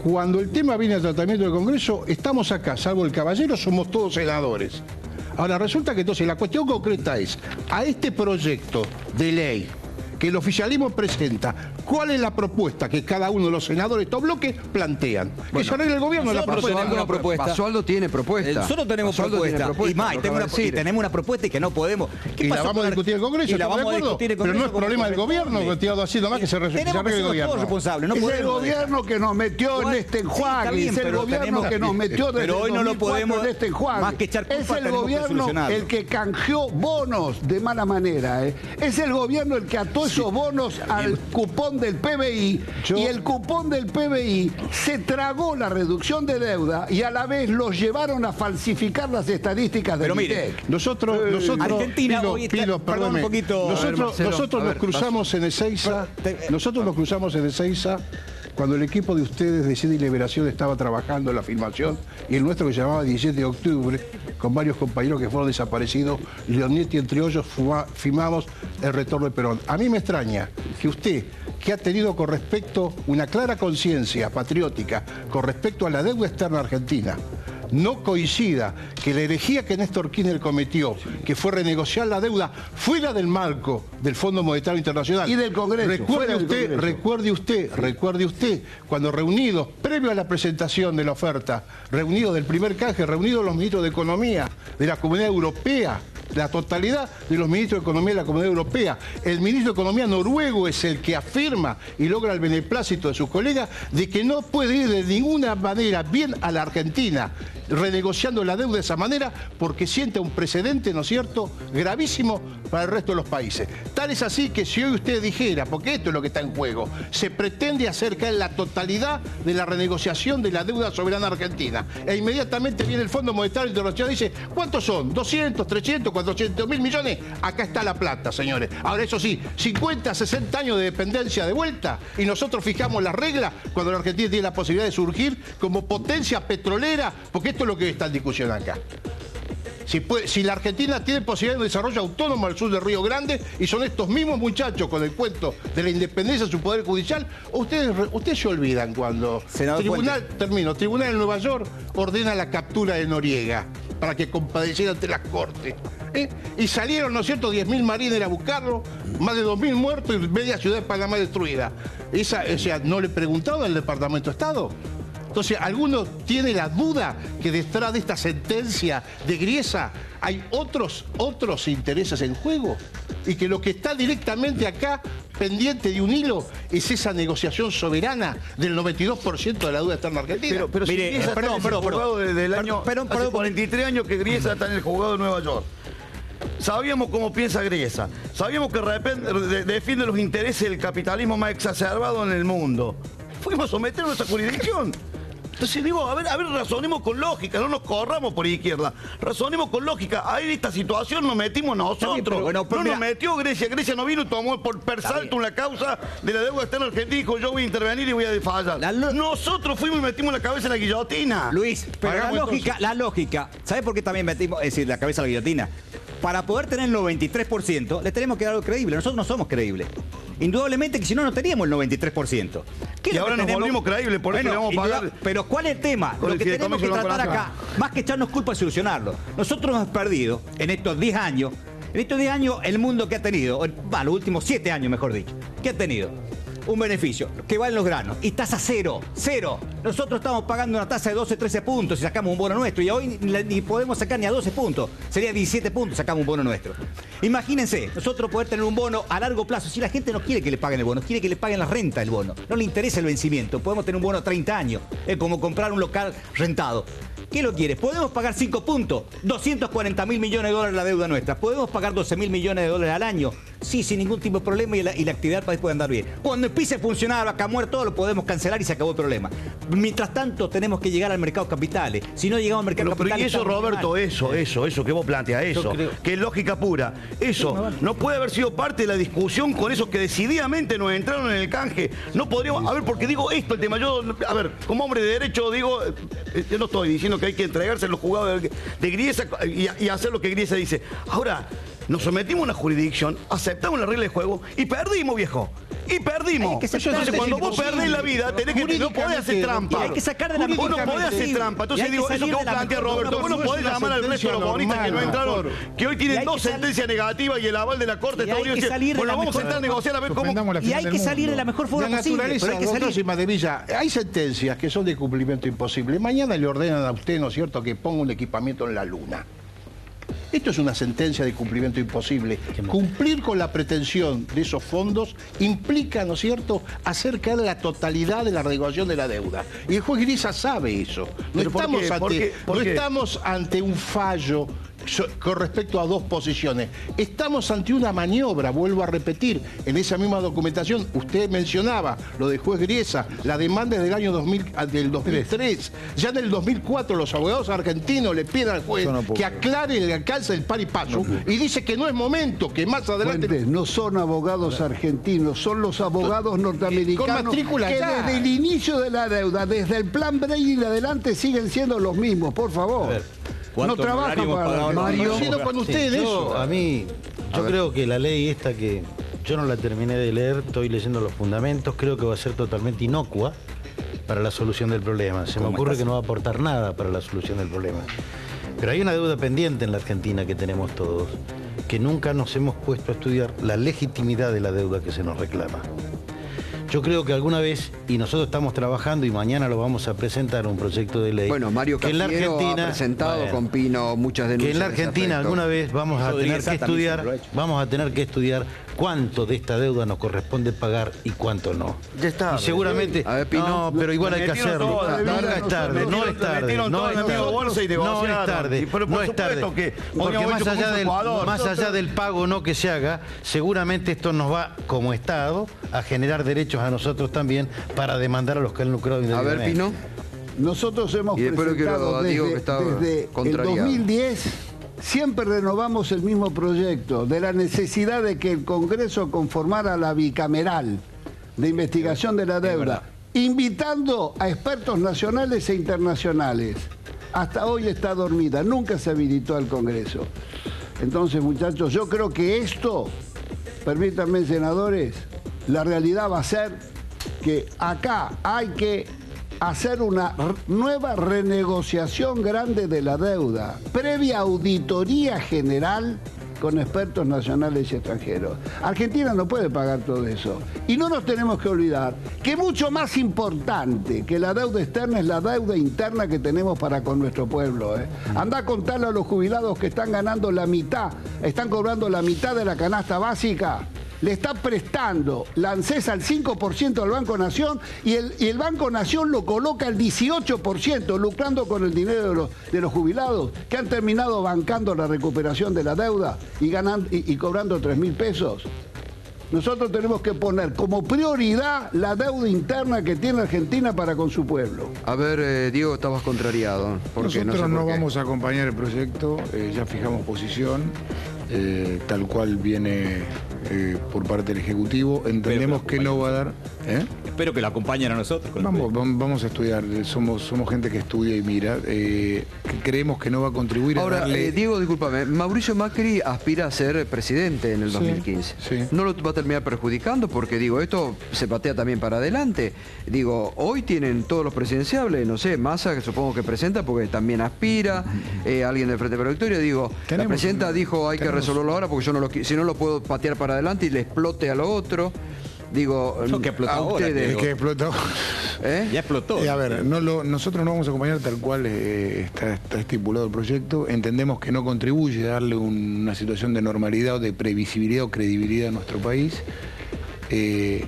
Cuando el tema viene al tratamiento del Congreso, estamos acá, salvo el caballero, somos todos senadores. Ahora, resulta que entonces la cuestión concreta es, a este proyecto de ley que el oficialismo presenta, ¿cuál es la propuesta que cada uno de los senadores de estos bloques plantean? Que se arregle el gobierno la propuesta. Basualdo tiene propuesta. Nosotros tenemos propuesta. Y más, tenemos una propuesta y que no podemos. Y la vamos a discutir en el Congreso, la vamos a discutir en el Congreso. Pero no es problema del gobierno, que tirado así nomás que se arregle el gobierno. Responsables, no es el gobierno que nos metió en este enjuague, es el gobierno que nos metió desde el 2004 en este enjuague. Es el gobierno el que canjeó bonos de mala manera. Es el gobierno el que ató esos bonos al cupón cupón del PBI y el cupón del PBI se tragó la reducción de deuda y a la vez los llevaron a falsificar las estadísticas del INDEC. Nosotros Argentina hoy está, perdón un poquito. Nosotros nos cruzamos en Ezeiza, cuando el equipo de ustedes de Sede y Liberación estaba trabajando en la filmación y el nuestro que se llamaba 17 de octubre, con varios compañeros que fueron desaparecidos, Leonetti entre ellos, filmamos el retorno de Perón. A mí me extraña que usted, que ha tenido con respecto una clara conciencia patriótica con respecto a la deuda externa argentina, no coincida que la herejía que Néstor Kirchner cometió, que fue renegociar la deuda fuera del marco del Fondo Monetario Internacional y del Congreso. Recuerde usted, cuando reunidos, previo a la presentación de la oferta, reunidos del primer canje, reunidos los ministros de Economía de la Comunidad Europea, la totalidad de los ministros de Economía de la Comunidad Europea, el ministro de Economía noruego es el que afirma y logra el beneplácito de sus colegas de que no puede ir de ninguna manera bien a la Argentina renegociando la deuda de esa manera porque siente un precedente, ¿no es cierto?, gravísimo para el resto de los países. Tal es así que si hoy usted dijera, porque esto es lo que está en juego, se pretende hacer caer la totalidad de la renegociación de la deuda soberana argentina e inmediatamente viene el Fondo Monetario Internacional y dice, ¿cuántos son? ¿200, 300, 400 mil millones? Acá está la plata, señores. Ahora, eso sí, 50, 60 años de dependencia de vuelta y nosotros fijamos las reglas cuando la Argentina tiene la posibilidad de surgir como potencia petrolera, porque esto es lo que está en discusión acá. Si la Argentina tiene posibilidad de un desarrollo autónomo al sur del Río Grande y son estos mismos muchachos con el cuento de la independencia de su poder judicial, ustedes se olvidan cuando Tribunal de Nueva York ordena la captura de Noriega para que compadeciera ante las cortes. Y salieron, ¿no es cierto?, 10.000 marines a buscarlo, más de 2.000 muertos y media ciudad de Panamá destruida. O sea, ¿no le preguntaron al Departamento de Estado? Entonces, ¿alguno tiene la duda que detrás de esta sentencia de Griesa hay otros intereses en juego? Y que lo que está directamente acá, pendiente de un hilo, es esa negociación soberana del 92% de la deuda externa argentina. Pero si Griesa está en el juzgado desde el año... Hace 43 años que Griesa está en el juzgado de Nueva York. Sabíamos cómo piensa Griesa. Sabíamos que defiende los intereses del capitalismo más exacerbado en el mundo. Fuimos a someternos a esa jurisdicción. Entonces digo, a ver, razonemos con lógica, no nos corramos por izquierda, razonemos con lógica. Ahí en esta situación nos metimos nosotros, nos metió Grecia. Grecia no vino y tomó por persalto una causa de la deuda externa argentina y dijo, yo voy a intervenir y voy a fallar. Nosotros fuimos y metimos la cabeza en la guillotina. Luis, pero la lógica, ¿sabes por qué también metimos, la cabeza en la guillotina? Para poder tener el 93%, le tenemos que dar algo creíble. Nosotros no somos creíbles. Indudablemente que si no, no teníamos el 93%. Y ahora nos volvimos creíbles, por eso le vamos a pagar. Pero ¿cuál es el tema? Lo que tenemos que tratar acá, más que echarnos culpa, es solucionarlo. Nosotros hemos perdido en estos 10 años, el mundo que ha tenido, los últimos 7 años, mejor dicho, ¿qué ha tenido? Un beneficio, que valen los granos, y tasa cero. Nosotros estamos pagando una tasa de 12, 13 puntos si sacamos un bono nuestro, y hoy ni podemos sacar ni a 12 puntos, sería 17 puntos si sacamos un bono nuestro. Imagínense, nosotros poder tener un bono a largo plazo, si la gente no quiere que le paguen el bono, quiere que le paguen la renta del bono, no le interesa el vencimiento, podemos tener un bono a 30 años, es como comprar un local rentado. ¿Qué lo quiere? Podemos pagar 5 puntos, 240 mil millones de dólares la deuda nuestra. Podemos pagar 12 mil millones de dólares al año. Sí, sin ningún tipo de problema y la actividad del país puede andar bien. Cuando empiece a funcionar, acá muere todo, lo podemos cancelar y se acabó el problema. Mientras tanto, tenemos que llegar al mercado de capitales. Si no llegamos al mercado de capitales... Pero y eso, Roberto, eso que vos planteas, que es lógica pura. Eso no puede haber sido parte de la discusión con esos que decididamente nos entraron en el canje. No podríamos... A ver, porque digo esto, el tema. Yo, a ver, como hombre de derecho, digo... Yo no estoy diciendo que hay que entregarse a los juzgados de Griesa y hacer lo que Griesa dice. Ahora, nos sometimos a una jurisdicción, aceptamos la regla de juego y perdimos, viejo. Y perdimos. Entonces, cuando vos perdés la vida, tenés que no podés hacer trampa. Hay que sacar de la Vos no podés hacer trampa. Entonces digo, eso que vos planteas, Roberto, vos no podés llamar al resto de los bonistas que no entraron, que hoy tienen 2 sentencias negativas y el aval de la Corte de Estados Unidos. Bueno, vamos a entrar a negociar a ver cómo... Y hay que salir de la mejor forma posible. Hay sentencias que son de cumplimiento imposible. Mañana le ordenan a usted, ¿no es cierto?, que ponga un equipamiento en la Luna. Esto es una sentencia de cumplimiento imposible. Cumplir con la pretensión de esos fondos implica, ¿no es cierto?, hacer caer la totalidad de la renegociación de la deuda. Y el juez Griesa sabe eso. No estamos ante un fallo con respecto a dos posiciones. Estamos ante una maniobra, vuelvo a repetir, en esa misma documentación, usted mencionaba lo de juez Griesa, la demanda es del año 2003. Ya en el 2004 los abogados argentinos le piden al juez que aclare el alcance del par y paso y dice que no es momento, que más adelante... Fuentes, no son abogados argentinos, son los abogados norteamericanos con matrícula que ya. desde el inicio de la deuda, desde el plan Brady en adelante siguen siendo los mismos, por favor. No trabajan para Mario. Con ustedes. Yo creo que la ley esta que yo no la terminé de leer, estoy leyendo los fundamentos, creo que va a ser totalmente inocua para la solución del problema. Se me ocurre que no va a aportar nada para la solución del problema. Pero hay una deuda pendiente en la Argentina que tenemos todos, que nunca nos hemos puesto a estudiar la legitimidad de la deuda que se nos reclama. Yo creo que alguna vez, y nosotros estamos trabajando y mañana lo vamos a presentar, un proyecto de ley. Bueno, Mario Cafiero ha presentado con Pino muchas denuncias. Que en la Argentina alguna vez vamos a tener que estudiar cuánto de esta deuda nos corresponde pagar y cuánto no. Ya está. Y seguramente, a ver, Pino, no, pero igual hay que hacerlo. Nunca es tarde, no es tarde, no es tarde, no es tarde. Porque más allá del pago no que se haga, seguramente esto nos va, como Estado, a generar derechos a nosotros también para demandar a los que han lucrado indebidamente. A ver, Pino. Nosotros hemos presentado desde el 2010, siempre renovamos el mismo proyecto de la necesidad de que el Congreso conformara la bicameral de investigación de la deuda, invitando a expertos nacionales e internacionales. Hasta hoy está dormida, nunca se habilitó al Congreso. Entonces, muchachos, yo creo que esto, permítanme, senadores, la realidad va a ser que acá hay que hacer una nueva renegociación grande de la deuda, previa auditoría general con expertos nacionales y extranjeros. Argentina no puede pagar todo eso. Y no nos tenemos que olvidar que mucho más importante que la deuda externa es la deuda interna que tenemos para con nuestro pueblo. Andá a contarle a los jubilados que están ganando la mitad, están cobrando la mitad de la canasta básica. Le está prestando la ANSES al 5% al Banco Nación y el Banco Nación lo coloca al 18%, lucrando con el dinero de los jubilados, que han terminado bancando la recuperación de la deuda y cobrando 3.000 pesos. Nosotros tenemos que poner como prioridad la deuda interna que tiene Argentina para con su pueblo. A ver, Diego, estabas contrariado. Nosotros no vamos a acompañar el proyecto, ya fijamos posición, tal cual viene por parte del Ejecutivo. Entendemos que no va a dar... Espero que lo acompañen a nosotros. Vamos a estudiar, somos gente que estudia y mira. Creemos que no va a contribuir Ahora, a darle... Diego, discúlpame, Mauricio Macri aspira a ser presidente en el 2015. Sí. ¿No lo va a terminar perjudicando? Porque, digo, esto se patea también para adelante. Digo, hoy tienen todos los presidenciables, no sé, Massa, que supongo que presenta porque también aspira, alguien del Frente para la Victoria, digo, la presidenta dijo hay que resolverlo ahora porque si no lo puedo patear para adelante y le explote a lo otro. Digo, que explotó a ahora, ustedes. Es que explotó. Ya explotó. A ver, nosotros no vamos a acompañar tal cual está estipulado el proyecto. Entendemos que no contribuye a darle una situación de normalidad o de previsibilidad o credibilidad a nuestro país. Y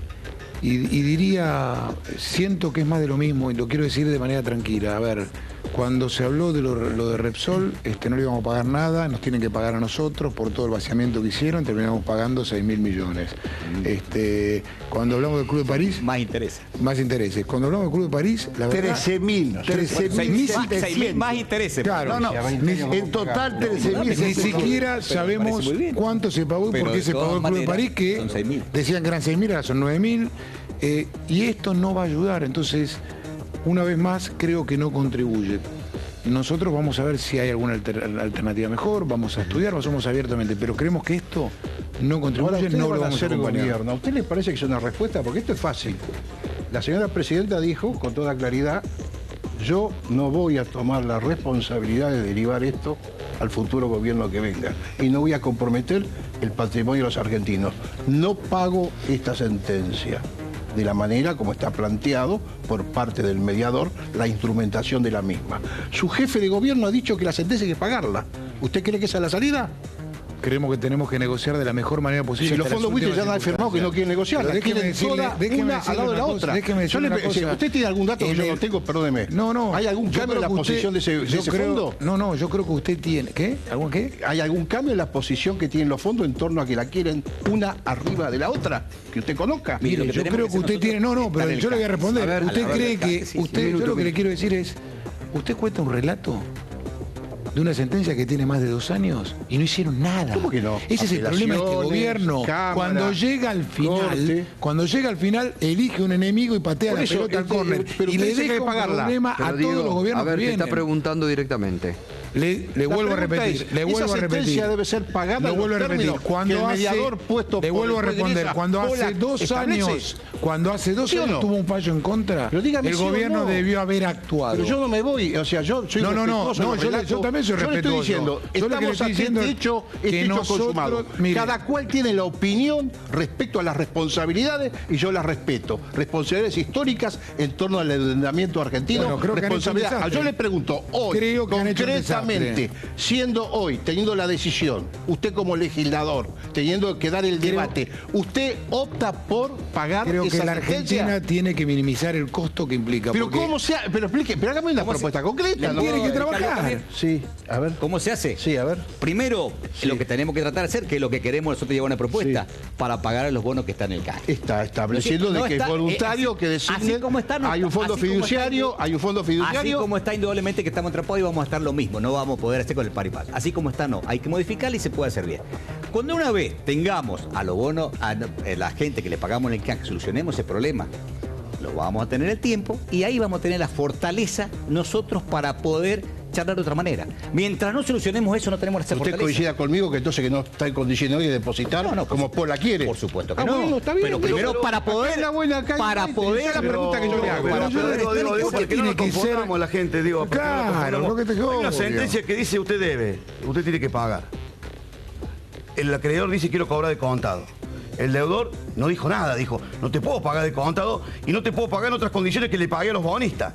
diría, siento que es más de lo mismo y lo quiero decir de manera tranquila. A ver, cuando se habló de lo de Repsol, no le íbamos a pagar nada, nos tienen que pagar a nosotros por todo el vaciamiento que hicieron, terminamos pagando 6.000 millones. Cuando hablamos del Club de París... Más intereses. Más intereses. Cuando hablamos del Club de París, la verdad... 13.000 más intereses. Claro, en total 13.000. Ni siquiera sabemos cuánto se pagó y por qué se pagó el Club de París, que decían que eran 6.000, ahora son 9.000. Y esto no va a ayudar, entonces... Una vez más, creo que no contribuye. Nosotros vamos a ver si hay alguna alternativa mejor, vamos a estudiar, lo somos abiertamente, pero creemos que esto no contribuye, no lo vamos a acompañar. ¿A usted le parece que es una respuesta? Porque esto es fácil. La señora presidenta dijo con toda claridad, yo no voy a tomar la responsabilidad de derivar esto al futuro gobierno que venga y no voy a comprometer el patrimonio de los argentinos. No pago esta sentencia de la manera como está planteado por parte del mediador la instrumentación de la misma. Su jefe de gobierno ha dicho que la sentencia hay que pagarla. ¿Usted cree que esa es la salida? creemos que tenemos que negociar de la mejor manera posible. Si los hasta las fondos buitres ya últimas han afirmado que no quieren negociar, Pero la quieren toda una al lado de la otra. ¿Usted tiene algún dato que yo no tengo? Perdóneme. No. ¿Hay algún cambio en la posición de ese fondo? No, yo creo que usted tiene... ¿Qué? ¿Algún qué? ¿Hay algún cambio en la posición que tienen los fondos en torno a que la quieren una arriba de la otra? Que usted conozca. Mire, yo creo que usted tiene... No, pero yo le voy a responder. Usted cree que... Yo lo que le quiero decir es... Usted cuenta un relato de una sentencia que tiene más de 2 años y no hicieron nada. ¿Cómo que no? Ese es el problema de este gobierno. Cámara, cuando llega al final, elige un enemigo y patea la pelota al córner. Y le deja de pagarla. Pero a Diego, todos los gobiernos a ver, que te vienen. está preguntando directamente. Le vuelvo a repetir. Esa sentencia debe ser pagada. Le vuelvo a repetir. Cuando el mediador puesto le vuelvo a responder. Cuando hace 2 años, tuvo un fallo en contra, el gobierno debió haber actuado. Pero yo no me voy, o sea, yo soy yo también soy respetuoso. Estamos ante este hecho consumado. Cada cual tiene la opinión respecto a las responsabilidades y yo las respeto. Responsabilidades históricas en torno al endeudamiento argentino. Responsabilidad. Yo le pregunto hoy, concretamente, siendo hoy, teniendo la decisión, usted como legislador, teniendo que dar el debate, ¿usted opta por pagar esa sentencia? Creo que la Argentina tiene que minimizar el costo que implica. Pero ¿cómo se hace? Pero explique, pero hágame una propuesta concreta. Tiene que trabajar. Sí, a ver. ¿Cómo se hace? Sí, a ver. Primero, lo que tenemos que tratar de hacer, que es lo que queremos nosotros llevar una propuesta, para pagar a los bonos que están en el canje. Está estableciendo de que es voluntario, que decide. Así como está, hay un fondo fiduciario, Así como está, indudablemente que estamos atrapados y vamos a estar lo mismo, no vamos a poder hacer con el paripal. Así como está, no. Hay que modificarlo y se puede hacer bien. Cuando una vez tengamos a los bonos, a la gente que le pagamos en el canje, solucionemos ese problema, lo vamos a tener el tiempo y ahí vamos a tener la fortaleza nosotros para poder charlar de otra manera. Mientras no solucionemos eso, no tenemos esa fortaleza. ¿Usted coincida conmigo que entonces que no está en condiciones hoy de depositar como Pola quiere? Por supuesto que no. Bueno, está bien. Pero primero para poder... la pregunta que yo le hago. Para que no nos confundamos la gente, digo. Claro, hay una sentencia que dice usted debe, usted tiene que pagar. El acreedor dice quiero cobrar de contado. El deudor no dijo nada, dijo no te puedo pagar de contado y no te puedo pagar en otras condiciones que le pagué a los bonistas.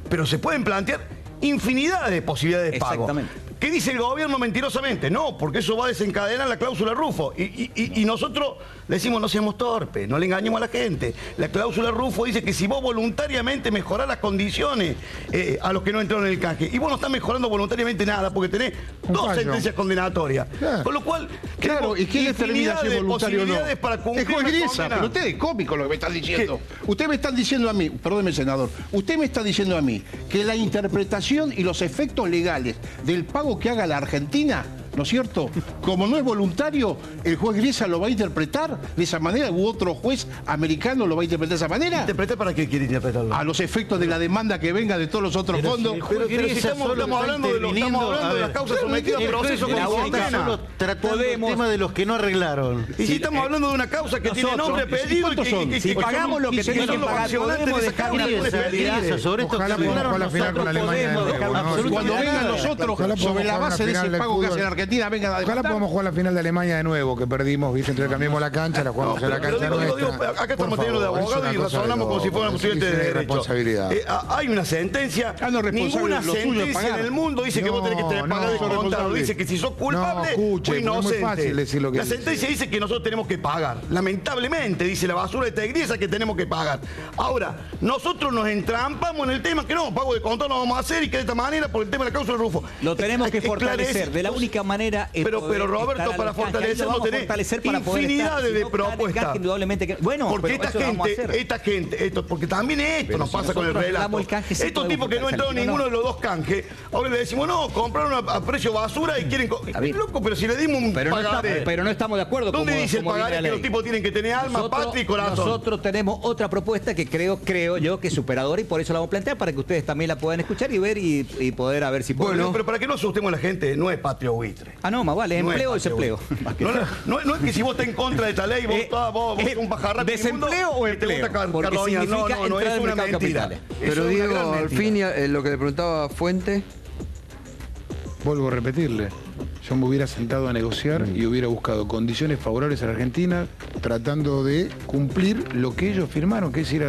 Pero se pueden plantear infinidad de posibilidades de pago. Exactamente. ¿Qué dice el gobierno mentirosamente? No, porque eso va a desencadenar la cláusula Rufo. Y nosotros decimos no seamos torpes, no le engañemos a la gente. La cláusula Rufo dice que si vos voluntariamente mejorás las condiciones a los que no entraron en el canje, y vos no estás mejorando voluntariamente nada, porque tenés dos sentencias condenatorias. Con lo cual, claro, ¿y quién determina si es voluntario o no? Para cumplir es juez Griesa, pero usted es cómico lo que me están diciendo. Usted me están diciendo a mí, perdóneme senador, usted me está diciendo a mí que la interpretación y los efectos legales del pago que haga la Argentina, ¿no es cierto? Como no es voluntario, el juez Griesa lo va a interpretar de esa manera u otro juez americano lo va a interpretar de esa manera. ¿Interpretar para qué quiere interpretarlo? A los efectos de la demanda que venga de todos los otros fondos. Pero si estamos hablando de las causas sometidas a proceso con condena. Tratando el tema de los que no arreglaron. Y si estamos hablando de una causa que tiene nombre, apellido y si pagamos lo que tenemos que pagar, podemos dejar una sobre esto. Ojalá podamos jugar la final con Alemania. Cuando vengan nosotros sobre la base de ese pago que hace la Argentina, vengan a ojalá podamos jugar la final de Alemania de nuevo, que perdimos, ¿viste? Entonces cambiamos la cancha, la jugamos en la cancha nuestra. Acá estamos teniendo de abogados y razonamos como si fuéramos estudiantes de derecho. Hay una sentencia, ninguna sentencia en el mundo dice que vos tenés que tener pagar de contado. Dice que si sos culpable o inocente. La sentencia dice que nosotros tenemos que pagar. Lamentablemente, dice la basura de esta iglesia que tenemos que pagar. Ahora, nosotros nos entrampamos en el tema que no, pago de contado no vamos a hacer y que de esta manera por el tema de la causa del Rufo. Lo tenemos que fortalecer. De la única manera es pero Roberto, para fortalecerlo tenés infinidad de propuestas. Bueno, porque esta gente, porque también esto nos pasa con el relato. Estos tipos que no entraron en ninguno de los dos canjes, ahora le decimos, no, compraron a precio basura y quieren... Loco, pero si le dimos un pagaré. Pero no estamos de acuerdo. ¿Dónde dice el pagaré que los tipos tienen que tener alma, patria y corazón? Nosotros tenemos otra propuesta que creo yo que es superadora y por eso la vamos a plantear para que ustedes también la puedan escuchar y ver y poder a ver si pueden. Bueno, pero para que no asustemos a la gente, no es patria o buitre. Ah, no, más vale, empleo o desempleo. No es que si vos estás en contra de esta ley, vos un pajarraco. ¿Desempleo o empleo? Porque significa no, es una mentira. Pero Diego, al fin, lo que le preguntaba Fuente... Vuelvo a repetirle. Yo me hubiera sentado a negociar y hubiera buscado condiciones favorables a la Argentina tratando de cumplir lo que ellos firmaron, que es ir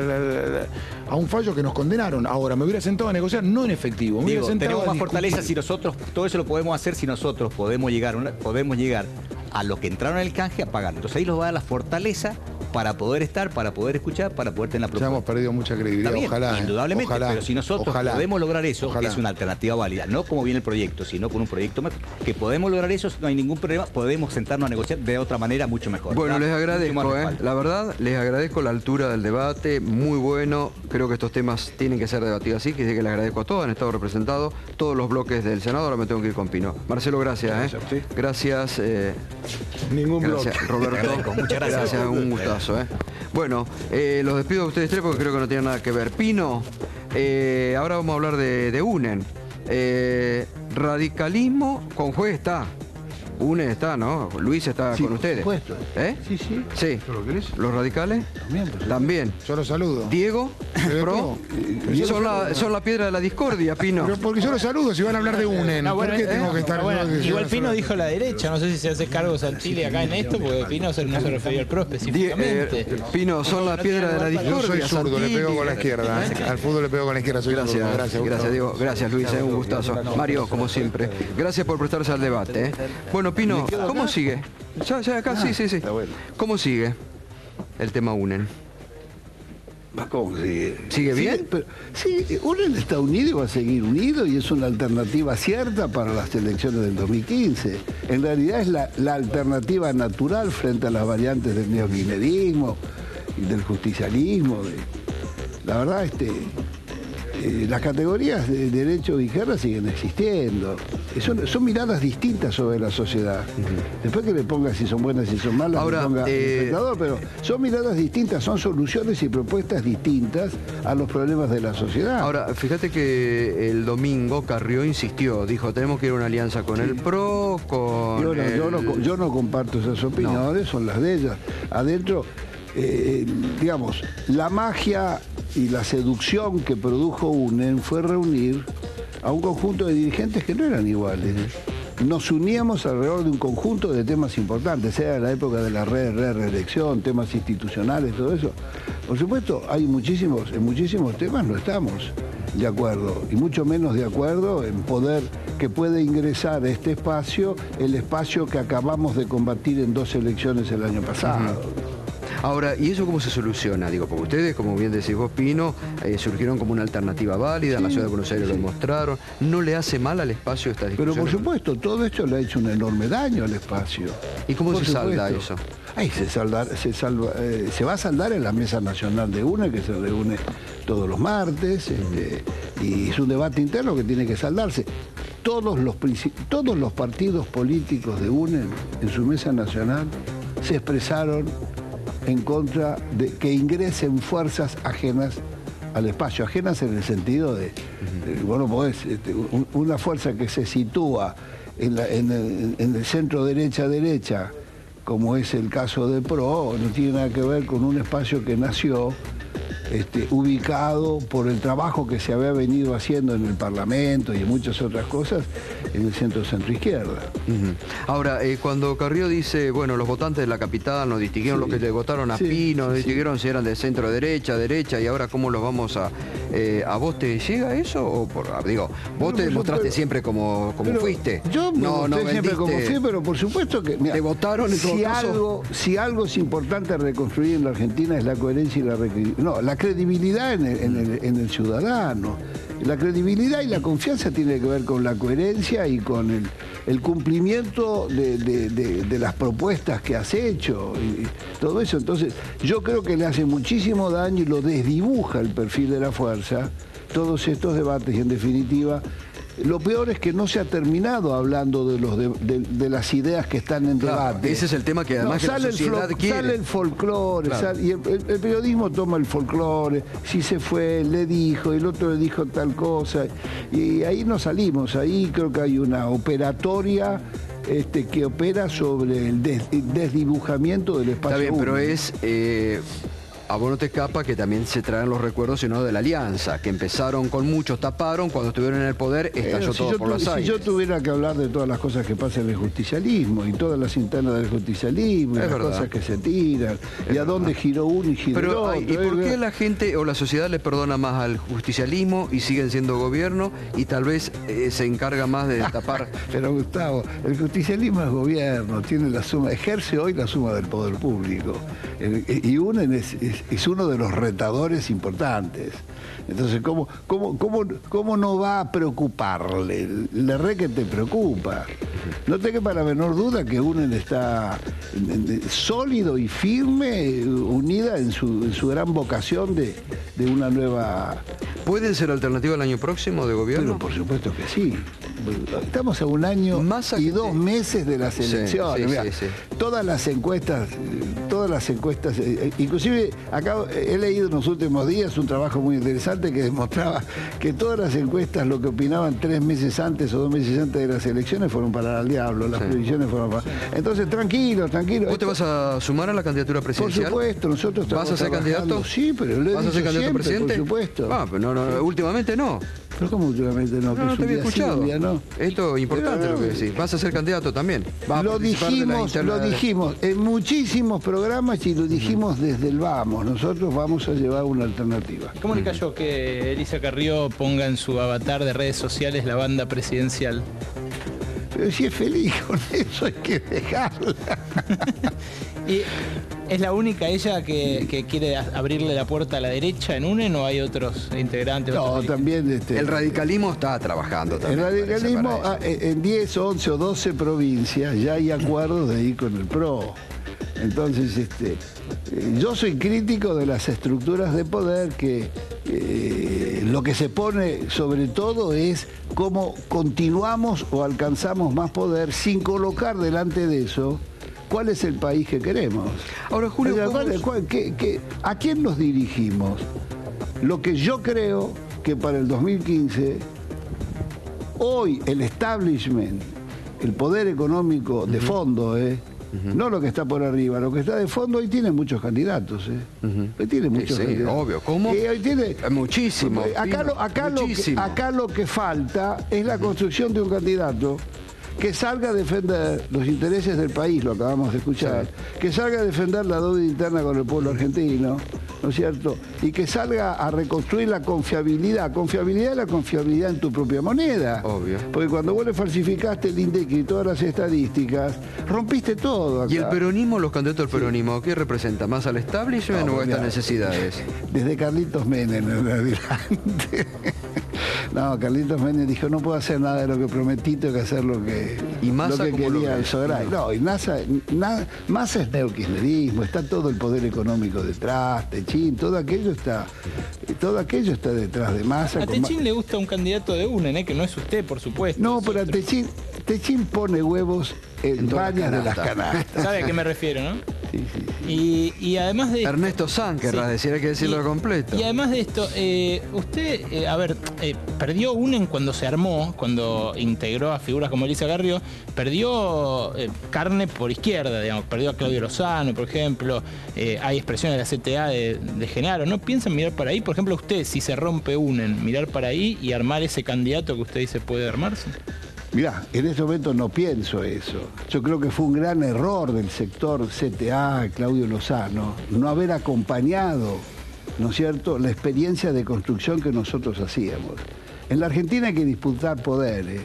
a un fallo que nos condenaron. Ahora, me hubiera sentado a negociar no en efectivo. Me hubiera Digo, sentado tenemos a más discutir. fortaleza si nosotros, todo eso lo podemos hacer si nosotros podemos llegar a lo que entraron en el canje a pagar. Entonces ahí nos va a dar la fortaleza para poder estar, para poder escuchar, para poder tener la propuesta. Ya hemos perdido mucha credibilidad, Está bien, ojalá. indudablemente, ojalá, pero si nosotros ojalá, podemos lograr eso, ojalá. que es una alternativa válida, no como viene el proyecto, sino con un proyecto mejor, que podemos lograr eso, no hay ningún problema, podemos sentarnos a negociar de otra manera mucho mejor. Bueno, ¿verdad? les Mucho más agradezco, respaldo. la verdad, les agradezco la altura del debate, muy bueno. Creo que estos temas tienen que ser debatidos así, que les agradezco a todos, han estado representados todos los bloques del Senado, ahora me tengo que ir con Pino. Marcelo, gracias. Gracias. Ningún Gracias, bloque. Roberto. Agradezco, muchas gracias. Gracias, un gustazo. Bueno, los despido a ustedes tres porque creo que no tienen nada que ver. Pino, ahora vamos a hablar de UNEN. Radicalismo con juez está. UNEN está, ¿no? Luis está Sí, con ustedes. por supuesto. ¿Eh? Sí, sí. Sí. ¿Lo querés? ¿Los radicales? También, por También. Yo lo saludo. Diego, Pero Pro, son la piedra de la discordia, Pino. Pero porque yo lo saludo si van a hablar de UNEN. No, bueno, ¿Por qué tengo que estar bueno, yo que igual yo Pino solo- dijo la derecha, no sé si se hace cargo Santilli acá en esto, porque Pino no se refería al PRO específicamente. Pino, son la piedra de la Yo discordia. soy zurdo, le pego con la Santilli. izquierda. Al fútbol le pego con la izquierda, soy zurdo. Gracias, gracias Diego, gracias Luis, un gustazo. Mario, como siempre, gracias por prestarse al debate. Bueno, Pino, ¿cómo sigue? Ya acá, sí. ¿Cómo sigue el tema UNEN? ¿Cómo sigue? ¿Sigue bien? Sí, UNEN está unido y va a seguir unido y es una alternativa cierta para las elecciones del 2015. En realidad es la alternativa natural frente a las variantes del neokirchnerismo y del justicialismo. La verdad, las categorías de derecho y izquierda siguen existiendo. Son miradas distintas sobre la sociedad. Después que le ponga si son buenas, si son malas, Ahora, le ponga el espectador, pero son miradas distintas, son soluciones y propuestas distintas a los problemas de la sociedad. Ahora, fíjate que el domingo Carrió insistió, dijo, tenemos que ir a una alianza con el PRO, con Yo no comparto esas opiniones, son las de ellas. Adentro, digamos, la magia y la seducción que produjo UNEN fue reunir a un conjunto de dirigentes que no eran iguales. Nos uníamos alrededor de un conjunto de temas importantes, sea en la época de la reelección, temas institucionales, todo eso. Por supuesto, en muchísimos temas no estamos de acuerdo, y mucho menos de acuerdo en que puede ingresar a este espacio, el espacio que acabamos de combatir en 2 elecciones el año pasado. Ahora, ¿y eso cómo se soluciona? Digo, porque ustedes, como bien decís vos, Pino, surgieron como una alternativa válida, en la ciudad de Buenos Aires lo demostraron. ¿No le hace mal al espacio esta discusión? Pero por supuesto, todo esto le ha hecho un enorme daño al espacio. ¿Y cómo Por se salda supuesto. eso? Ahí se va a saldar en la Mesa Nacional de UNEN, que se reúne todos los martes, y es un debate interno que tiene que saldarse. Todos los partidos políticos de UNEN en su Mesa Nacional se expresaron en contra de que ingresen fuerzas ajenas al espacio, ajenas en el sentido de, bueno, podés, una fuerza que se sitúa en el centro derecha, como es el caso de PRO, no tiene nada que ver con un espacio que nació ubicado por el trabajo que se había venido haciendo en el Parlamento y en muchas otras cosas en el centro izquierda. Ahora, cuando Carrió dice, bueno, los votantes de la capital nos distinguieron los que le votaron a Pino, nos distinguieron si eran de centro derecha, y ahora cómo los vamos a vos te llega eso? O vos te demostraste siempre como fuiste. Yo me mostré siempre vendiste, como fui, pero por supuesto que te votaron en todo caso. Si algo es importante reconstruir en la Argentina es la coherencia y la credibilidad en el ciudadano. La credibilidad y la confianza tiene que ver con la coherencia y con el cumplimiento de las propuestas que has hecho y todo eso. Entonces, yo creo que le hace muchísimo daño y lo desdibuja el perfil de la fuerza, todos estos debates, y en definitiva, lo peor es que no se ha terminado hablando de las ideas que están en debate. Ese es el tema que además que la sociedad quiere. Sale el folclore, Claro. y el periodismo toma el folclore, si se fue, le dijo, el otro le dijo tal cosa, y ahí no salimos, ahí creo que hay una operatoria que opera sobre el desdibujamiento del espacio. Está bien, pero único. es a vos no te escapa que también se traen los recuerdos, sino de la alianza, que empezaron con muchos, taparon, cuando estuvieron en el poder estalló todo por los aires. Si yo tuviera que hablar de todas las cosas que pasan en el justicialismo y todas las internas del justicialismo, y las cosas que se tiran, y a dónde giró uno y giró el otro. ¿Y por qué la gente o la sociedad le perdona más al justicialismo y siguen siendo gobierno y tal vez se encarga más de tapar? Pero Gustavo, el justicialismo es gobierno, tiene la suma, ejerce hoy la suma del poder público. Y UNEN es uno de los retadores importantes. Entonces, ¿cómo no va a preocuparle? Le re que te preocupa. No te quepa la menor duda que UNEN está sólido y firme, unida en su gran vocación de una nueva... ¿Pueden ser alternativa el año próximo de gobierno? Pero por supuesto que sí. Estamos a un año y 2 meses de las elecciones. Sí. Todas las encuestas, inclusive acá he leído en los últimos días un trabajo muy interesante que demostraba que todas las encuestas, lo que opinaban 3 meses antes o 2 meses antes de las elecciones, fueron para el diablo, las previsiones fueron para... Entonces, tranquilo. ¿Vos te vas a sumar a la candidatura presidencial? Por supuesto, nosotros estamos... ¿Vas a ser candidato? Sí, pero lo he ¿Vas a ser dicho candidato a presidente? Por supuesto. No, últimamente no. ¿Pero cómo últimamente no? No te había escuchado. No. Esto es importante lo que decís. ¿Vas a ser candidato también? Lo dijimos en muchísimos programas y lo dijimos desde el vamos. Nosotros vamos a llevar una alternativa. ¿Cómo le cayó que Elisa Carrió ponga en su avatar de redes sociales la banda presidencial? Pero si es feliz con eso hay que dejarla. ¿Y es la única ella que quiere abrirle la puerta a la derecha en UNEN o hay otros integrantes? No, también... El radicalismo está trabajando también. El radicalismo en 10, 11 o 12 provincias ya hay acuerdos de ir con el PRO. Entonces, yo soy crítico de las estructuras de poder que lo que se pone sobre todo es cómo continuamos o alcanzamos más poder sin colocar delante de eso cuál es el país que queremos. Ahora, Julio, ¿a quién nos dirigimos? Lo que yo creo que para el 2015, hoy el establishment, el poder económico de fondo, no lo que está por arriba, lo que está de fondo, hoy tiene muchos candidatos. Hoy tiene muchos candidatos. Obvio. ¿Cómo? Hoy tiene muchísimo. Acá lo que falta es la construcción de un candidato que salga a defender los intereses del país, lo acabamos de escuchar, que salga a defender la deuda interna con el pueblo argentino, ¿no es cierto? Y que salga a reconstruir la confiabilidad. Confiabilidad es la confiabilidad en tu propia moneda. Obvio. Porque cuando vos le falsificaste el INDEC y todas las estadísticas, rompiste todo acá. ¿Y el peronismo, los candidatos del peronismo, qué representa? ¿Más al establishment o a estas necesidades? Desde Carlitos Menem en adelante. No, Carlitos Menem dijo, no puedo hacer nada de lo que prometí, tengo que hacer lo que quería el Sogray. No, y Massa es neokirchnerismo, está todo el poder económico detrás, Techín, todo aquello está detrás de Massa. A Techín le gusta un candidato de UNEN, que no es usted, por supuesto. No, pero a Techín pone huevos en varias de las canastas. ¿Sabe a qué me refiero, no? Sí. Y además de... Ernesto Sanz, querrás decir, hay que decirlo completo. Y además de esto, usted, perdió UNEN cuando se armó, cuando integró a figuras como Elisa Carrió, perdió carne por izquierda, digamos, perdió a Claudio Lozano, por ejemplo, hay expresiones de la CTA de Genaro. ¿No piensan mirar para ahí? Por ejemplo, usted, si se rompe UNEN, mirar para ahí y armar ese candidato que usted dice puede armarse. Mirá, en este momento no pienso eso. Yo creo que fue un gran error del sector CTA, Claudio Lozano, no haber acompañado, ¿no es cierto?, la experiencia de construcción que nosotros hacíamos. En la Argentina hay que disputar poderes.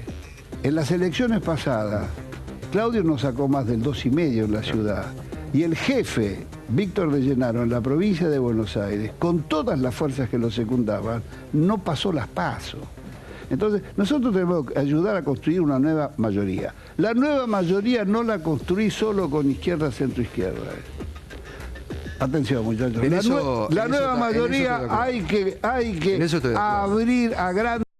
En las elecciones pasadas, Claudio nos sacó más del 2,5 en la ciudad. Y el jefe, Víctor de Llenaro, en la provincia de Buenos Aires, con todas las fuerzas que lo secundaban, no pasó las PASO. Entonces, nosotros tenemos que ayudar a construir una nueva mayoría. La nueva mayoría no la construí solo con izquierda, centro, izquierda. Atención, muchachos. La nueva mayoría hay que abrir a grandes...